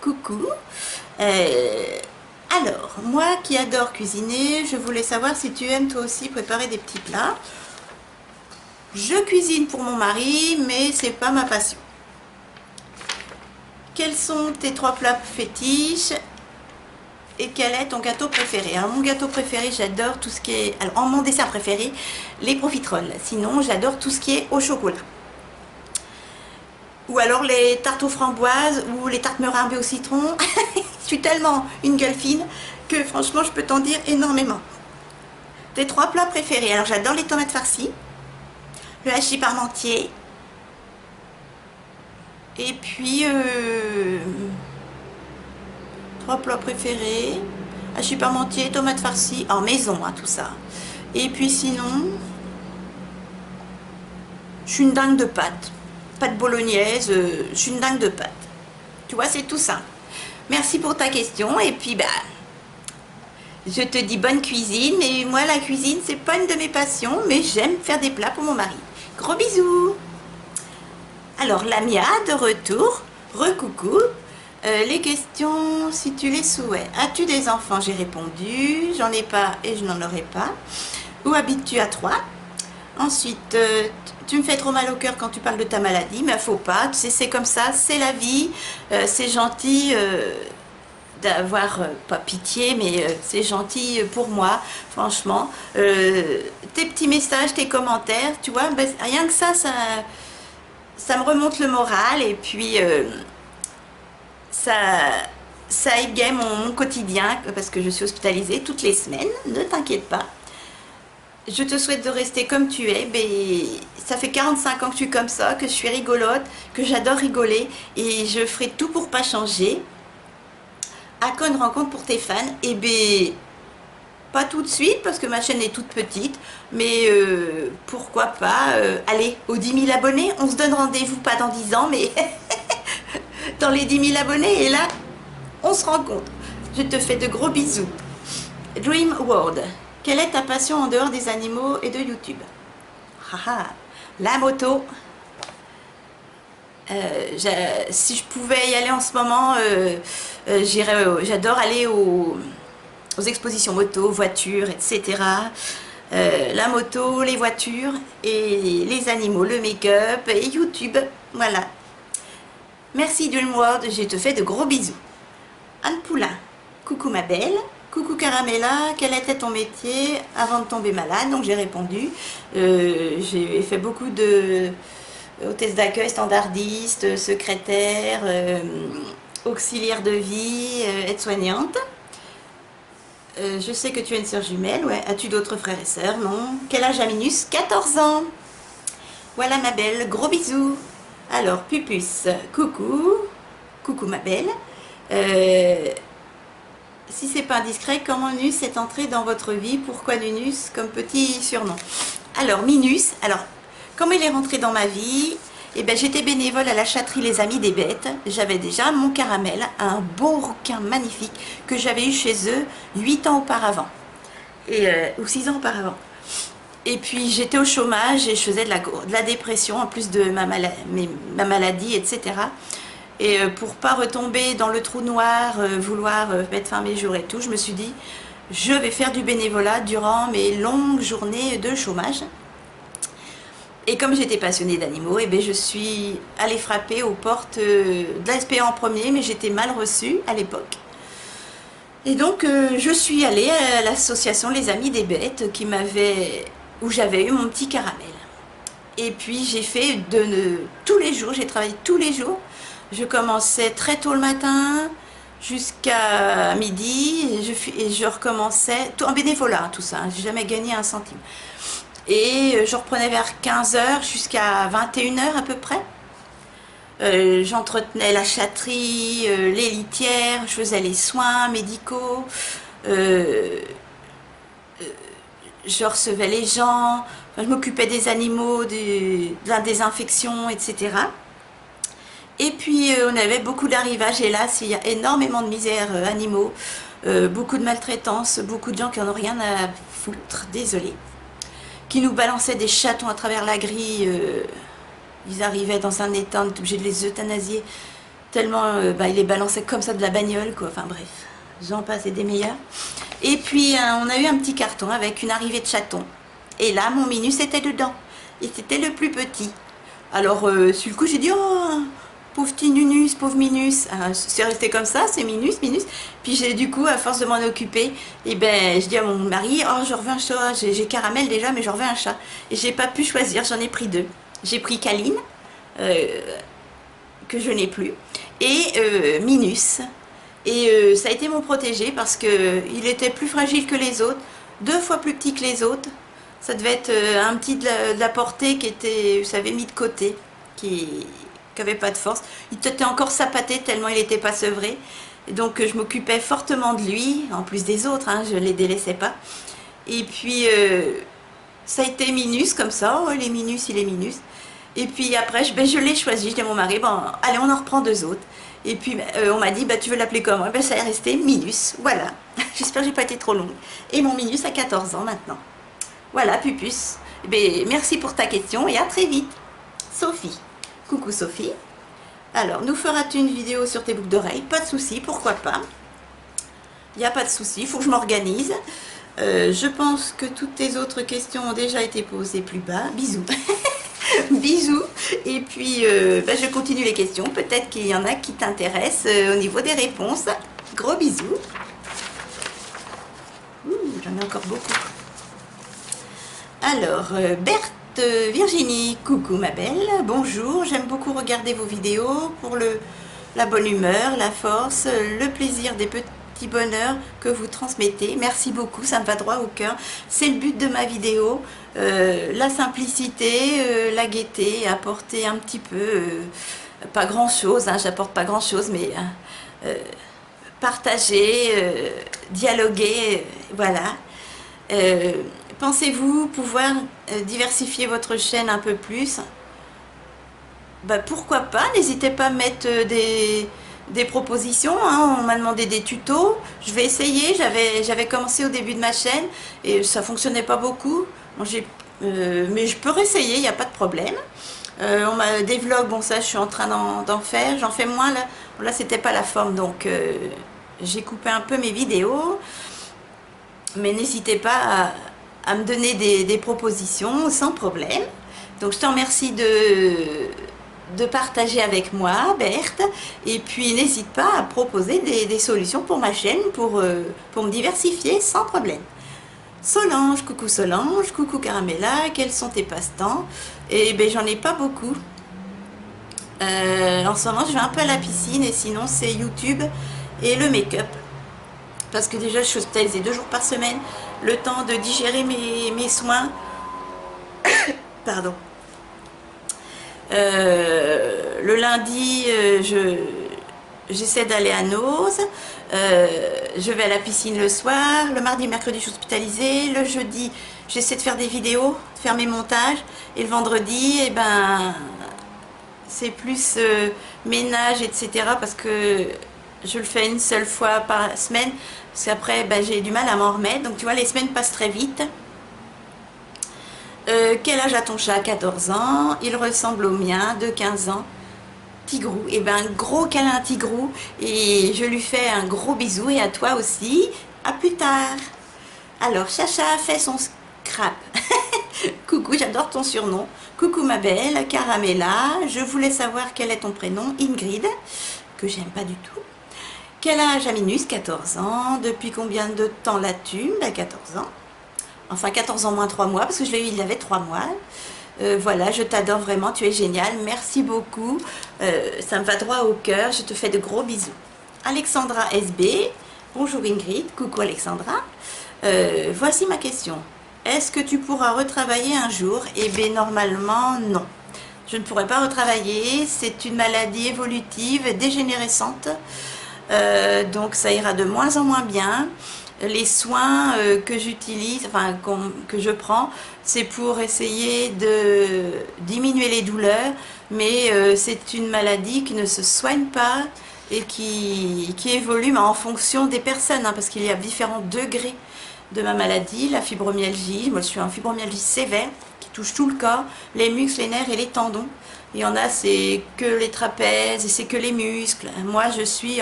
[SPEAKER 1] Coucou. Alors, moi qui adore cuisiner, je voulais savoir si tu aimes toi aussi préparer des petits plats. Je cuisine pour mon mari, mais c'est pas ma passion. Quels sont tes 3 plats fétiches et quel est ton gâteau préféré? Alors mon gâteau préféré, j'adore tout ce qui est... Alors en mon dessert préféré, les profiteroles. Sinon, j'adore tout ce qui est au chocolat. Ou alors les tartes aux framboises ou les tartes meringuées au citron. Je suis tellement une gueule fine que franchement, je peux t'en dire énormément. Tes 3 plats préférés. Alors j'adore les tomates farcies, le hachis parmentier, et puis 3 plats préférés, hachis parmentier, tomates farcies, en maison, hein, tout ça. Et puis sinon, je suis une dingue de pâtes. Pâtes bolognaise, je suis une dingue de pâtes. Tu vois, c'est tout ça. Merci pour ta question, et puis bah, je te dis bonne cuisine. Et moi, la cuisine, c'est pas une de mes passions, mais j'aime faire des plats pour mon mari. Gros bisous. Alors, Lamia, de retour. Recoucou. Les questions, si tu les souhaites. As-tu des enfants? J'ai répondu. J'en ai pas et je n'en aurai pas. Où habites-tu? À Troyes. Ensuite, tu me fais trop mal au cœur quand tu parles de ta maladie, mais il faut pas. Tu sais, c'est comme ça, c'est la vie. C'est gentil d'avoir, pas pitié, mais c'est gentil pour moi, franchement. Tes petits messages, tes commentaires, tu vois, ben, rien que ça me remonte le moral, et puis ça égaye mon quotidien, parce que je suis hospitalisée toutes les semaines, ne t'inquiète pas. Je te souhaite de rester comme tu es. Ben, ça fait 45 ans que je suis comme ça, que je suis rigolote, que j'adore rigoler, et je ferai tout pour pas changer. À quand une rencontre pour tes fans? Et ben, pas tout de suite parce que ma chaîne est toute petite, mais pourquoi pas, allez, aux 10 000 abonnés, on se donne rendez-vous pas dans 10 ans, mais dans les 10 000 abonnés, et là, on se rencontre. Je te fais de gros bisous. Dream World, quelle est ta passion en dehors des animaux et de YouTube? Haha, la moto. Si je pouvais y aller en ce moment, j'adore aller aux expositions moto, voitures, etc. La moto, les voitures et les animaux, le make-up et YouTube. Voilà. Merci Dream World, je te fais de gros bisous. Anne Poulain, coucou ma belle. Coucou Caramella, quel était ton métier avant de tomber malade? Donc j'ai répondu. J'ai fait beaucoup de hôtesse d'accueil, standardiste, secrétaire, auxiliaire de vie, aide-soignante. Je sais que tu as une sœur jumelle, ouais. As-tu d'autres frères et sœurs? Non. Quel âge a Minus? 14 ans. Voilà ma belle, gros bisous. Alors, Pupus, coucou. Coucou ma belle. Si c'est pas indiscret, comment Nus est entré dans votre vie? Pourquoi Nunus comme petit surnom? Alors, Minus, alors, comment il est rentré dans ma vie? Eh ben, j'étais bénévole à la chatterie Les Amis des Bêtes. J'avais déjà mon Caramel, un beau rouquin magnifique que j'avais eu chez eux 8 ans auparavant. Ou 6 ans auparavant. Et puis j'étais au chômage et je faisais de la dépression en plus de ma maladie, etc. Et pour pas retomber dans le trou noir, vouloir mettre fin à mes jours et tout, je me suis dit, je vais faire du bénévolat durant mes longues journées de chômage. Et comme j'étais passionnée d'animaux, eh bien, je suis allée frapper aux portes de la SPA en premier, mais j'étais mal reçue à l'époque. Et donc, je suis allée à l'association Les Amis des Bêtes, où j'avais eu mon petit Caramel. Et puis, j'ai fait tous les jours, j'ai travaillé tous les jours. Je commençais très tôt le matin, jusqu'à midi, et je recommençais, tout en bénévolat, tout ça, j'ai jamais gagné un centime. Et je reprenais vers 15 h jusqu'à 21 h à peu près. J'entretenais la chatterie, les litières, je faisais les soins médicaux, je recevais les gens, je m'occupais des animaux, de la désinfection, etc. Et puis on avait beaucoup d'arrivages, hélas, il y a énormément de misère animaux, beaucoup de maltraitance, beaucoup de gens qui n'en ont rien à foutre, désolé, qui nous balançaient des chatons à travers la grille. Ils arrivaient dans un état, on était obligé de les euthanasier, tellement ils les balançaient comme ça de la bagnole, quoi. Enfin bref, j'en passe et des meilleurs. Et puis on a eu un petit carton avec une arrivée de chatons. Et là, mon Minus était dedans. Et c'était le plus petit. Alors, sur le coup, j'ai dit, oh, pauvre petit Nunus, pauvre Minus. C'est resté comme ça, c'est Minus, Minus. Puis du coup, à force de m'en occuper, et ben, je dis à mon mari, oh, je reviens un chat, j'ai Caramel déjà, mais je reviens un chat. Et j'ai pas pu choisir, j'en ai pris 2. J'ai pris Caline, que je n'ai plus, et Minus. Et ça a été mon protégé parce qu'il était plus fragile que les autres, 2 fois plus petit que les autres. Ça devait être un petit de la portée qui était, vous savez, mis de côté, qui n'avait pas de force. Il était encore sapaté tellement il n'était pas sevré. Et donc je m'occupais fortement de lui, en plus des autres, hein, je ne les délaissais pas. Et puis ça a été Minus comme ça, oh, il est Minus, il est Minus. Et puis après, je l'ai choisi, je dis à mon mari, bon, allez, on en reprend 2 autres. Et puis on m'a dit, bah, tu veux l'appeler comment? Ben, ça est resté Minus, voilà. J'espère que j'ai pas été trop longue. Et mon Minus a 14 ans maintenant. Voilà, Pupus. Eh bien, merci pour ta question et à très vite. Sophie. Coucou Sophie. Alors, nous feras-tu une vidéo sur tes boucles d'oreilles? Pas de souci, pourquoi pas. Il n'y a pas de souci, il faut que je m'organise. Je pense que toutes tes autres questions ont déjà été posées plus bas. Bisous. Bisous. Et puis, je continue les questions. Peut-être qu'il y en a qui t'intéressent au niveau des réponses. Gros bisous. J'en ai encore beaucoup. Alors, Berthe Virginie, coucou ma belle, bonjour, j'aime beaucoup regarder vos vidéos pour la bonne humeur, la force, le plaisir des petits bonheurs que vous transmettez. Merci beaucoup, ça me va droit au cœur. C'est le but de ma vidéo, la simplicité, la gaieté, apporter un petit peu, pas grand chose, hein, j'apporte pas grand chose, mais partager, dialoguer, voilà. Pensez-vous pouvoir diversifier votre chaîne un peu plus? Bah, pourquoi pas, n'hésitez pas à mettre des propositions, hein. On m'a demandé des tutos, je vais essayer, j'avais commencé au début de ma chaîne et ça fonctionnait pas beaucoup. Bon, mais je peux réessayer, il n'y a pas de problème. On m'a des vlogs, bon ça je suis en train d'en faire, j'en fais moins là, là c'était pas la forme donc j'ai coupé un peu mes vidéos, mais n'hésitez pas à me donner des propositions sans problème. Donc je te remercie de partager avec moi, Berthe, et puis n'hésite pas à proposer des solutions pour ma chaîne, pour me diversifier sans problème. Solange, coucou Caramella, quels sont tes passe-temps? Eh bien j'en ai pas beaucoup. En ce moment je vais un peu à la piscine et sinon c'est YouTube et le make-up. Parce que déjà je suis hospitalisée 2 jours par semaine, le temps de digérer mes soins. Pardon. Le lundi, j'essaie d'aller à Noz. Je vais à la piscine le soir. Le mardi, mercredi, je suis hospitalisée. Le jeudi, j'essaie de faire des vidéos, de faire mes montages. Et le vendredi, eh ben, c'est plus ménage, etc. Parce que je le fais une seule fois par semaine. Parce qu'après, ben, j'ai du mal à m'en remettre. Donc tu vois, les semaines passent très vite. Quel âge a ton chat? 14 ans. Il ressemble au mien de 15 ans. Tigrou. Et ben gros câlin Tigrou. Et je lui fais un gros bisou. Et à toi aussi. À plus tard. Alors, Chacha fait son scrap. Coucou, j'adore ton surnom. Coucou ma belle, Caramella. Je voulais savoir quel est ton prénom. Ingrid, que j'aime pas du tout. Quel âge a Minus? 14 ans. Depuis combien de temps l'as-tu? Ben 14 ans. Enfin 14 ans moins 3 mois, parce que je l'ai eu, il avait 3 mois. Voilà, je t'adore vraiment, tu es génial, merci beaucoup. Ça me va droit au cœur, je te fais de gros bisous. Alexandra SB, bonjour Ingrid, coucou Alexandra. Voici ma question. Est-ce que tu pourras retravailler un jour? Eh bien normalement non. Je ne pourrai pas retravailler, c'est une maladie évolutive, dégénérescente. Donc ça ira de moins en moins bien. Les soins que j'utilise, enfin que je prends, c'est pour essayer de diminuer les douleurs, mais c'est une maladie qui ne se soigne pas et qui évolue en fonction des personnes, hein, parce qu'il y a différents degrés de ma maladie. La fibromyalgie, moi je suis en fibromyalgie sévère qui touche tout le corps, les muscles, les nerfs et les tendons. Il y en a c'est que les trapèzes et c'est que les muscles. Moi je suis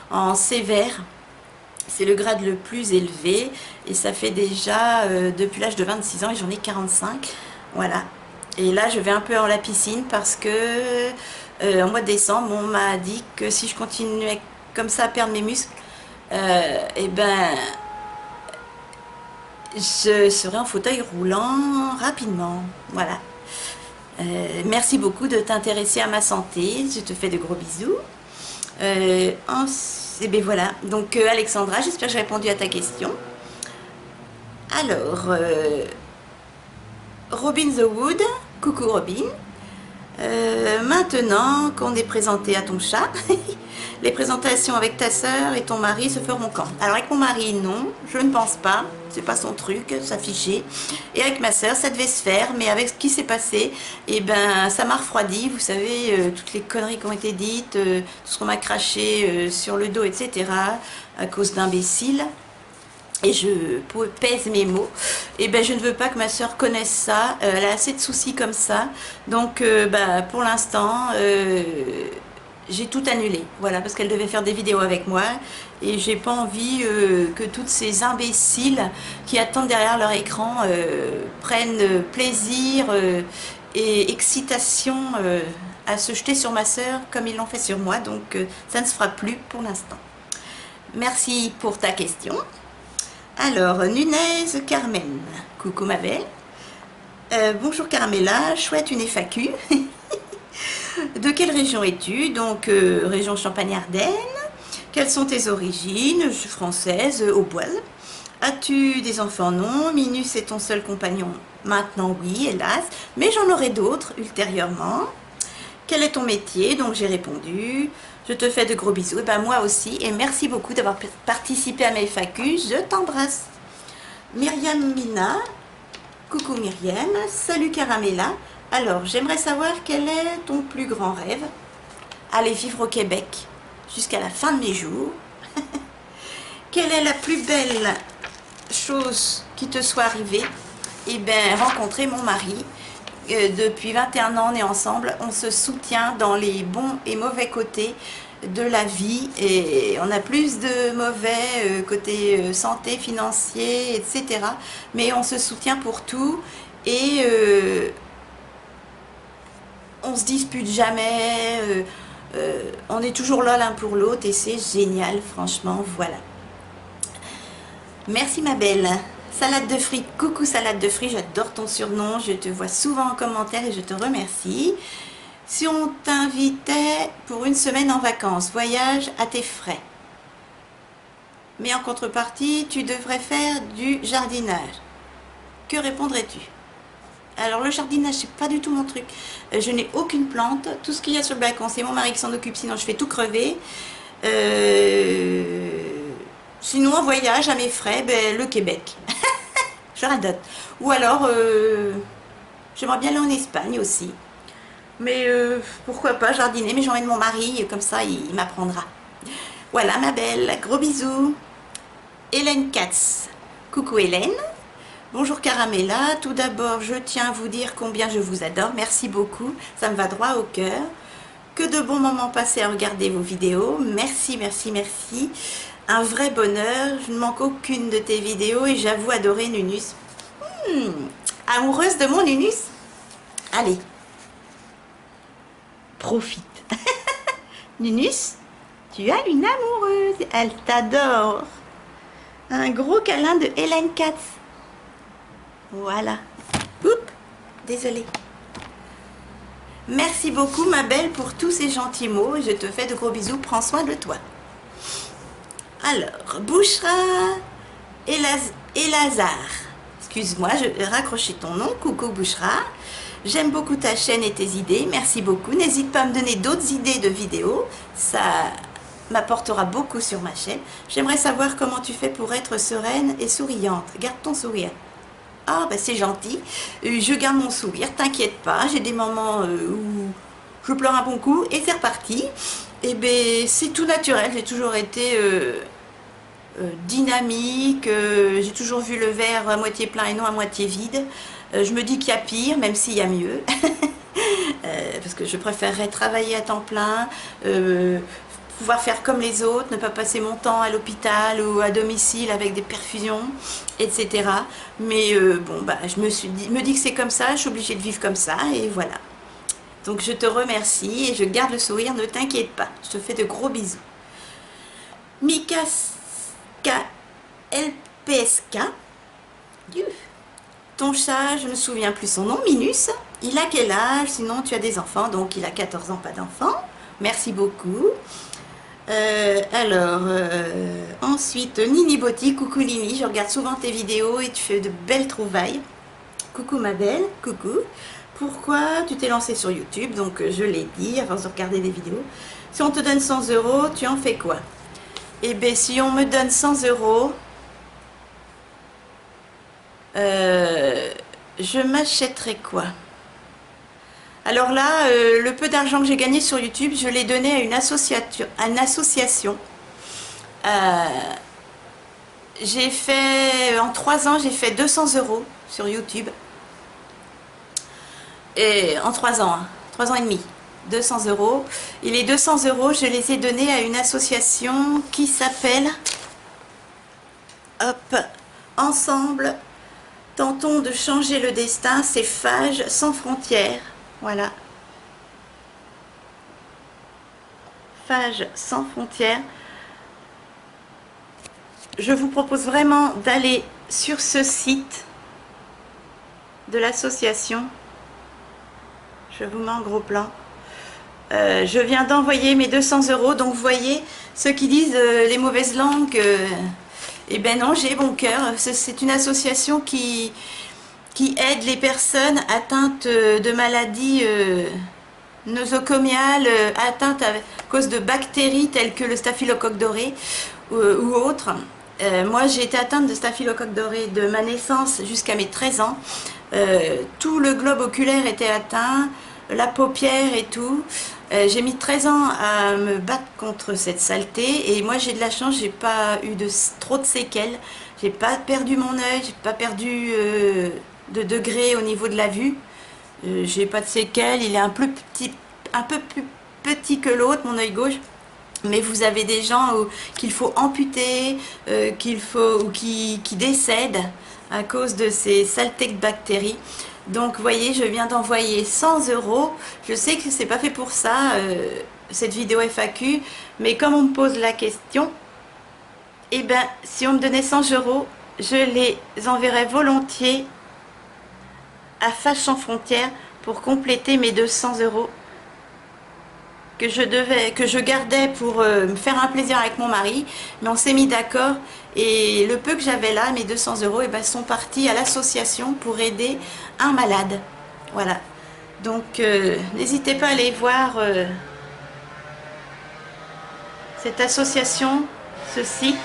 [SPEAKER 1] en sévère. C'est le grade le plus élevé et ça fait déjà depuis l'âge de 26 ans et j'en ai 45. Voilà. Et là, je vais un peu à la piscine parce que en mois de décembre, on m'a dit que si je continuais comme ça à perdre mes muscles, et ben, je serais en fauteuil roulant rapidement. Voilà. Merci beaucoup de t'intéresser à ma santé. Je te fais de gros bisous. Et bien voilà, donc Alexandra, j'espère que j'ai répondu à ta question. Alors, Robin the Wood, coucou Robin. Maintenant qu'on est présenté à ton chat, les présentations avec ta soeur et ton mari se feront quand? Alors avec mon mari, non, je ne pense pas, c'est pas son truc, s'afficher. Et avec ma soeur, ça devait se faire, mais avec ce qui s'est passé, et ben ça m'a refroidi, vous savez, toutes les conneries qui ont été dites, tout ce qu'on m'a craché sur le dos, etc., à cause d'imbéciles. Et je pèse mes mots, et ben je ne veux pas que ma soeur connaisse ça, elle a assez de soucis comme ça, donc bah, pour l'instant j'ai tout annulé, voilà, parce qu'elle devait faire des vidéos avec moi, et j'ai pas envie que toutes ces imbéciles qui attendent derrière leur écran prennent plaisir et excitation à se jeter sur ma soeur comme ils l'ont fait sur moi, donc ça ne se fera plus pour l'instant. Merci pour ta question. Alors, Nunez Carmen, coucou ma belle. Bonjour Carmela, chouette une FAQ. De quelle région es-tu? Donc, région Champagne-Ardenne. Quelles sont tes origines? Je suis française, auboise. As-tu des enfants? Non. Minus est ton seul compagnon? Maintenant, oui, hélas. Mais j'en aurai d'autres ultérieurement. Quel est ton métier? Donc, j'ai répondu. Je te fais de gros bisous. Et ben moi aussi. Et merci beaucoup d'avoir participé à mes FAQ. Je t'embrasse. Myriam Mina, coucou Myriam, salut Caramella. Alors, j'aimerais savoir quel est ton plus grand rêve? Aller vivre au Québec jusqu'à la fin de mes jours. Quelle est la plus belle chose qui te soit arrivée? Eh bien, rencontrer mon mari. Depuis 21 ans, on est ensemble. On se soutient dans les bons et mauvais côtés de la vie. Et on a plus de mauvais côté santé, financier, etc. Mais on se soutient pour tout. Et on se dispute jamais. On est toujours là l'un pour l'autre. Et c'est génial, franchement, voilà. Merci ma belle. Salade de fruits, coucou salade de fruits, j'adore ton surnom, je te vois souvent en commentaire et je te remercie. Si on t'invitait pour une semaine en vacances, voyage à tes frais, mais en contrepartie, tu devrais faire du jardinage, que répondrais-tu? Alors le jardinage, c'est pas du tout mon truc. Je n'ai aucune plante, tout ce qu'il y a sur le balcon, c'est mon mari qui s'en occupe, sinon je fais tout crever. Sinon, un voyage à mes frais, ben, le Québec. Je radote. Ou alors, j'aimerais bien aller en Espagne aussi. Mais pourquoi pas jardiner, mais j'emmène mon mari, comme ça il m'apprendra. Voilà ma belle, gros bisous. Hélène Katz. Coucou Hélène. Bonjour Caramella. Tout d'abord, je tiens à vous dire combien je vous adore. Merci beaucoup, ça me va droit au cœur. Que de bons moments passés à regarder vos vidéos. Merci, merci, merci. Un vrai bonheur, je ne manque aucune de tes vidéos et j'avoue adorer Nunus. Amoureuse de mon Nunus? Allez, profite. Nunus, tu as une amoureuse, elle t'adore. Un gros câlin de Hélène Katz. Voilà. Oups, désolée. Merci beaucoup ma belle pour tous ces gentils mots. Je te fais de gros bisous, prends soin de toi. Alors, Bouchra Elazar. Excuse-moi, je vais raccrocher ton nom. Coucou Bouchra. J'aime beaucoup ta chaîne et tes idées. Merci beaucoup. N'hésite pas à me donner d'autres idées de vidéos. Ça m'apportera beaucoup sur ma chaîne. J'aimerais savoir comment tu fais pour être sereine et souriante. Garde ton sourire. Ah, ben c'est gentil. Je garde mon sourire, t'inquiète pas. J'ai des moments où je pleure un bon coup et c'est reparti. Et ben c'est tout naturel. J'ai toujours été dynamique. J'ai toujours vu le verre à moitié plein et non à moitié vide. Je me dis qu'il y a pire, même s'il y a mieux. Parce que je préférerais travailler à temps plein. Pouvoir faire comme les autres, ne pas passer mon temps à l'hôpital ou à domicile avec des perfusions, etc. Mais bon, bah, je me dis que c'est comme ça, je suis obligée de vivre comme ça, et voilà. Donc je te remercie et je garde le sourire, ne t'inquiète pas. Je te fais de gros bisous. Mikaska LPSK. Ton chat, je ne me souviens plus son nom, Minus. Il a quel âge? Sinon tu as des enfants, donc il a 14 ans, pas d'enfants. Merci beaucoup. Ensuite, Nini Botti, coucou Nini, je regarde souvent tes vidéos et tu fais de belles trouvailles. Coucou ma belle, coucou. Pourquoi tu t'es lancée sur YouTube? Donc je l'ai dit, avant de regarder des vidéos. Si on te donne 100 €, tu en fais quoi? Eh bien, si on me donne 100 €, je m'achèterai quoi? Alors là, le peu d'argent que j'ai gagné sur YouTube, je l'ai donné à une association. J'ai fait, en 3 ans, j'ai fait 200 € sur YouTube. Et en 3 ans, hein, 3 ans et demi, 200 €. Et les 200 €, je les ai donnés à une association qui s'appelle, hop, Ensemble, tentons de changer le destin, c'est Phage sans frontières. Voilà. Phage sans frontières. Je vous propose vraiment d'aller sur ce site de l'association. Je vous mets en gros plan. Je viens d'envoyer mes 200 €. Donc vous voyez, ceux qui disent les mauvaises langues, eh ben non, j'ai bon cœur. C'est une association qui aide les personnes atteintes de maladies nosocomiales, atteintes à cause de bactéries telles que le staphylocoque doré ou autres. Moi, j'ai été atteinte de staphylocoque doré de ma naissance jusqu'à mes 13 ans. Tout le globe oculaire était atteint, la paupière et tout. J'ai mis 13 ans à me battre contre cette saleté et moi j'ai de la chance, j'ai pas eu trop de séquelles. J'ai pas perdu mon œil, j'ai pas perdu de degré au niveau de la vue. J'ai pas de séquelles, il est un peu plus petit que l'autre, mon œil gauche. Mais vous avez des gens qu'il faut amputer, ou qui décèdent à cause de ces saletés de bactéries. Donc vous voyez, je viens d'envoyer 100 euros. Je sais que c'est pas fait pour ça, cette vidéo FAQ, mais comme on me pose la question, eh ben si on me donnait 100 euros, je les enverrais volontiers à Phage sans frontières pour compléter mes 200 euros que je gardais pour me faire un plaisir avec mon mari, mais on s'est mis d'accord et le peu que j'avais là, mes 200 euros, et ben, sont partis à l'association pour aider un malade. Voilà. Donc n'hésitez pas à aller voir cette association, ce site,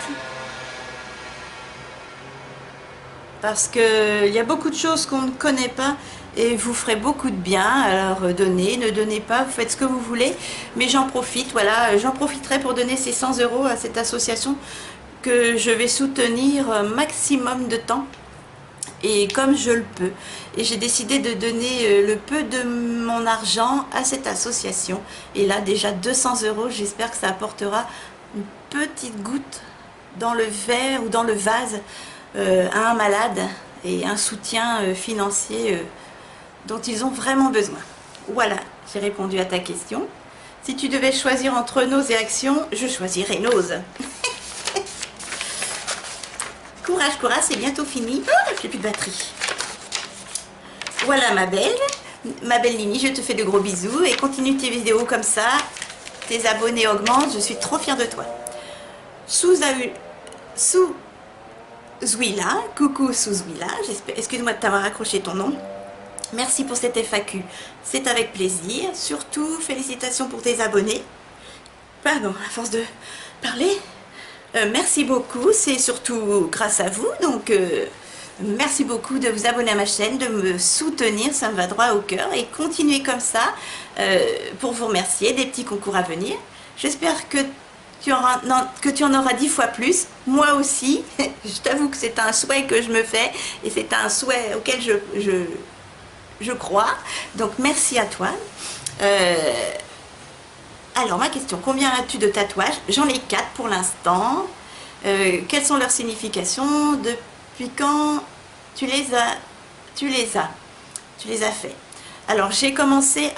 [SPEAKER 1] parce qu'il y a beaucoup de choses qu'on ne connaît pas et vous ferez beaucoup de bien. Alors donnez, ne donnez pas, vous faites ce que vous voulez, mais j'en profite, voilà, j'en profiterai pour donner ces 100 euros à cette association que je vais soutenir un maximum de temps et comme je le peux. Et j'ai décidé de donner le peu de mon argent à cette association, et là déjà 200 euros, j'espère que ça apportera une petite goutte dans le verre ou dans le vase à un malade et un soutien financier dont ils ont vraiment besoin. Voilà, j'ai répondu à ta question. Si tu devais choisir entre Nose et Action, je choisirais Nose. Courage, courage, c'est bientôt fini. Oh, j'ai plus de batterie. Voilà ma belle Lini, je te fais de gros bisous et continue tes vidéos comme ça. Tes abonnés augmentent, je suis trop fière de toi. Zouila, coucou Zouila, excuse-moi de t'avoir accroché ton nom. Merci pour cette FAQ, c'est avec plaisir. Surtout, félicitations pour tes abonnés. Pardon, à force de parler. Merci beaucoup, c'est surtout grâce à vous. Donc, merci beaucoup de vous abonner à ma chaîne, de me soutenir, ça me va droit au cœur. Et continuez comme ça pour vous remercier, des petits concours à venir. J'espère que tu en auras 10 fois plus. Moi aussi, je t'avoue que c'est un souhait que je me fais et c'est un souhait auquel je crois, donc merci à toi. Alors ma question, combien as-tu de tatouages? J'en ai 4 pour l'instant. Quelles sont leurs significations? Depuis quand tu les as fait? Alors j'ai commencé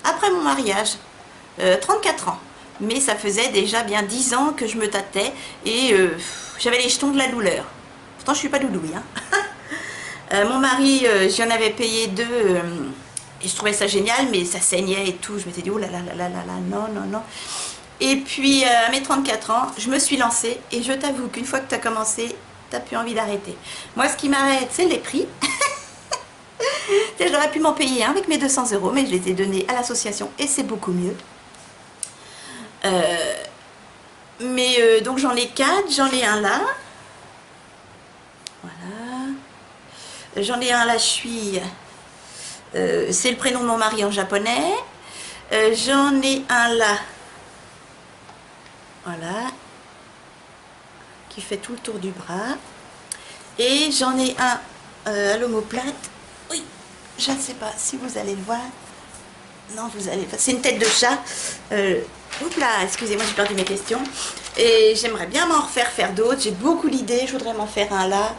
[SPEAKER 1] après mon mariage, 34 ans, mais ça faisait déjà bien 10 ans que je me tâtais et j'avais les jetons de la douleur. Pourtant je suis pas doudouille, hein. Mon mari, j'en avais payé 2 et je trouvais ça génial, mais ça saignait et tout. Je m'étais dit, oh là là là là là là, non, non, non. Et puis, à mes 34 ans, je me suis lancée et je t'avoue qu'une fois que tu as commencé, tu n'as plus envie d'arrêter. Moi, ce qui m'arrête, c'est les prix. J'aurais pu m'en payer un avec mes 200 euros, mais je les ai donnés à l'association et c'est beaucoup mieux. Donc, j'en ai 4, j'en ai un là. Voilà. J'en ai un là, je suis... c'est le prénom de mon mari en japonais. J'en ai un là. Voilà. Qui fait tout le tour du bras. Et j'en ai un à l'omoplate. Oui, je ne sais pas si vous allez le voir. Non, vous allez pas. C'est une tête de chat. Oups là, excusez-moi, j'ai perdu mes questions. Et j'aimerais bien m'en faire d'autres. J'ai beaucoup d'idées. Je voudrais m'en faire un là.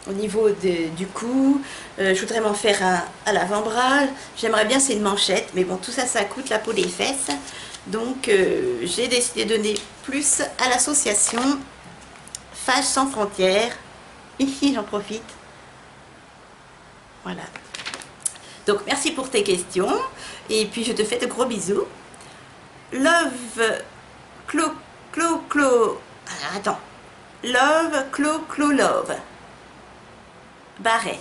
[SPEAKER 1] Au niveau du cou, je voudrais m'en faire un à l'avant-bras. J'aimerais bien, c'est une manchette, mais bon, tout ça, ça coûte la peau des fesses. Donc, j'ai décidé de donner plus à l'association Phage sans frontières. Ici, j'en profite. Voilà. Donc, merci pour tes questions. Et puis, je te fais de gros bisous. Love, Alors, attends. Love, love. Barret.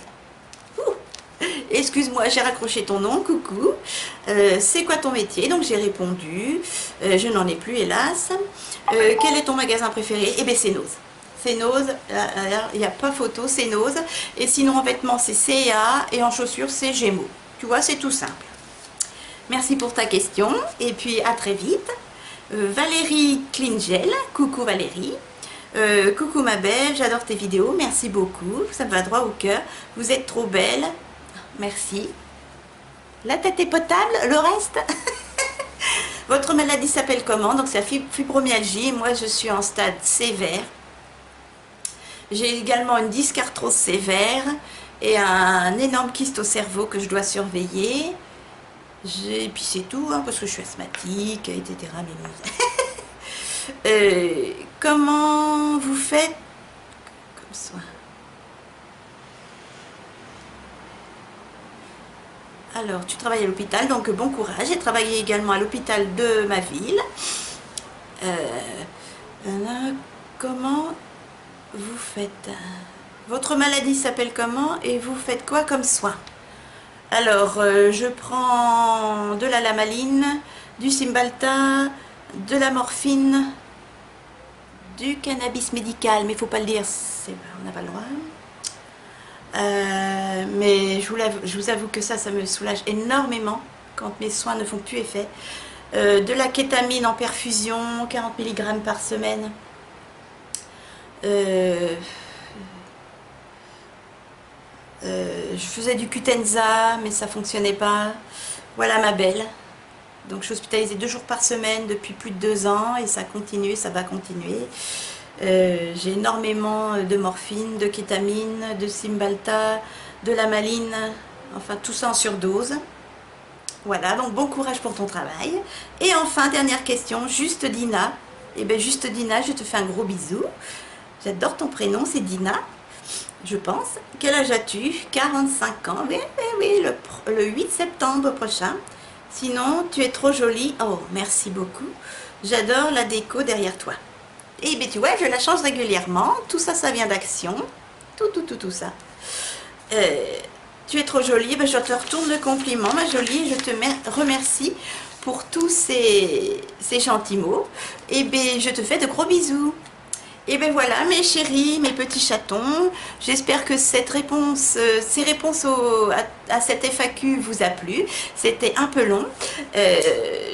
[SPEAKER 1] excuse-moi, j'ai raccroché ton nom, coucou. C'est quoi ton métier? Donc j'ai répondu, je n'en ai plus hélas. Quel est ton magasin préféré? Eh bien c'est Nose. C'est Nose, il n'y a pas photo, c'est Nose. Et sinon en vêtements c'est C&A et en chaussures c'est Gémeaux. Tu vois, c'est tout simple. Merci pour ta question et puis à très vite. Valérie Klingel, coucou Valérie. Coucou ma belle, j'adore tes vidéos, merci beaucoup, ça me va droit au cœur. Vous êtes trop belle, merci. La tête est potable, le reste Votre maladie s'appelle comment? Donc c'est la fibromyalgie, moi je suis en stade sévère. J'ai également une dysarthrose sévère et un énorme kyste au cerveau que je dois surveiller. Et puis c'est tout, hein, parce que je suis asthmatique, etc. Comment vous faites comme ça? Alors, tu travailles à l'hôpital, donc bon courage. J'ai travaillé également à l'hôpital de ma ville. Comment vous faites? Votre maladie s'appelle comment et vous faites quoi comme soin? Alors, je prends de la lamaline, du Cymbalta, de la morphine, du cannabis médical, mais il ne faut pas le dire, on n'a pas le droit. Mais je vous avoue que ça me soulage énormément quand mes soins ne font plus effet. De la kétamine en perfusion, 40 mg par semaine. Je faisais du Cutenza, mais ça fonctionnait pas. Voilà ma belle. Donc je suis hospitalisée 2 jours par semaine depuis plus de 2 ans et ça continue, ça va continuer. J'ai énormément de morphine, de kétamine, de Cymbalta, de la maline, enfin tout ça en surdose. Voilà, donc bon courage pour ton travail. Et enfin, dernière question, Juste Dina. Eh bien Juste Dina, je te fais un gros bisou. J'adore ton prénom, c'est Dina, je pense. Quel âge as-tu? 45 ans, oui, le 8 septembre prochain. Sinon, tu es trop jolie. Oh, merci beaucoup. J'adore la déco derrière toi. Et bien tu vois, je la change régulièrement. Tout ça, ça vient d'Action. Tout ça. Tu es trop jolie. Ben, je te retourne le compliment, ma jolie. Je te remercie pour tous ces gentils mots. Et bien, je te fais de gros bisous. Et bien voilà mes chéris, mes petits chatons, j'espère que ces réponses à cette FAQ vous a plu. C'était un peu long,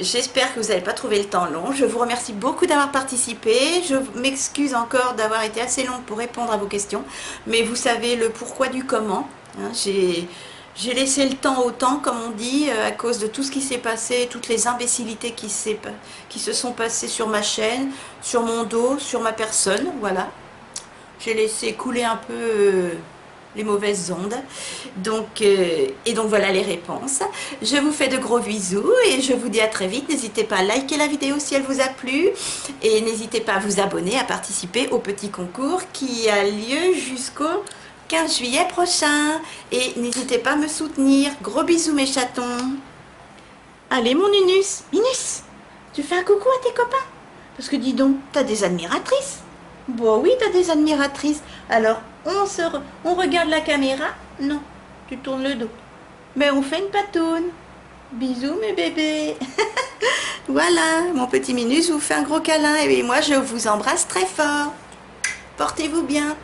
[SPEAKER 1] j'espère que vous n'avez pas trouvé le temps long. Je vous remercie beaucoup d'avoir participé, je m'excuse encore d'avoir été assez longue pour répondre à vos questions, mais vous savez le pourquoi du comment, hein, j'ai laissé le temps au temps, comme on dit, à cause de tout ce qui s'est passé, toutes les imbécilités qui se sont passées sur ma chaîne, sur mon dos, sur ma personne, voilà. J'ai laissé couler un peu les mauvaises ondes. Donc voilà les réponses. Je vous fais de gros bisous et je vous dis à très vite. N'hésitez pas à liker la vidéo si elle vous a plu. Et n'hésitez pas à vous abonner, à participer au petit concours qui a lieu jusqu'au 15 juillet prochain. Et n'hésitez pas à me soutenir. Gros bisous mes chatons. Allez mon Ninus. Ninus, tu fais un coucou à tes copains? Parce que dis donc, t'as des admiratrices. Bon oui, t'as des admiratrices. Alors, on regarde la caméra. Non, tu tournes le dos. Mais on fait une patoune. Bisous mes bébés. Voilà, mon petit Minus vous fait un gros câlin. Et moi, je vous embrasse très fort. Portez-vous bien.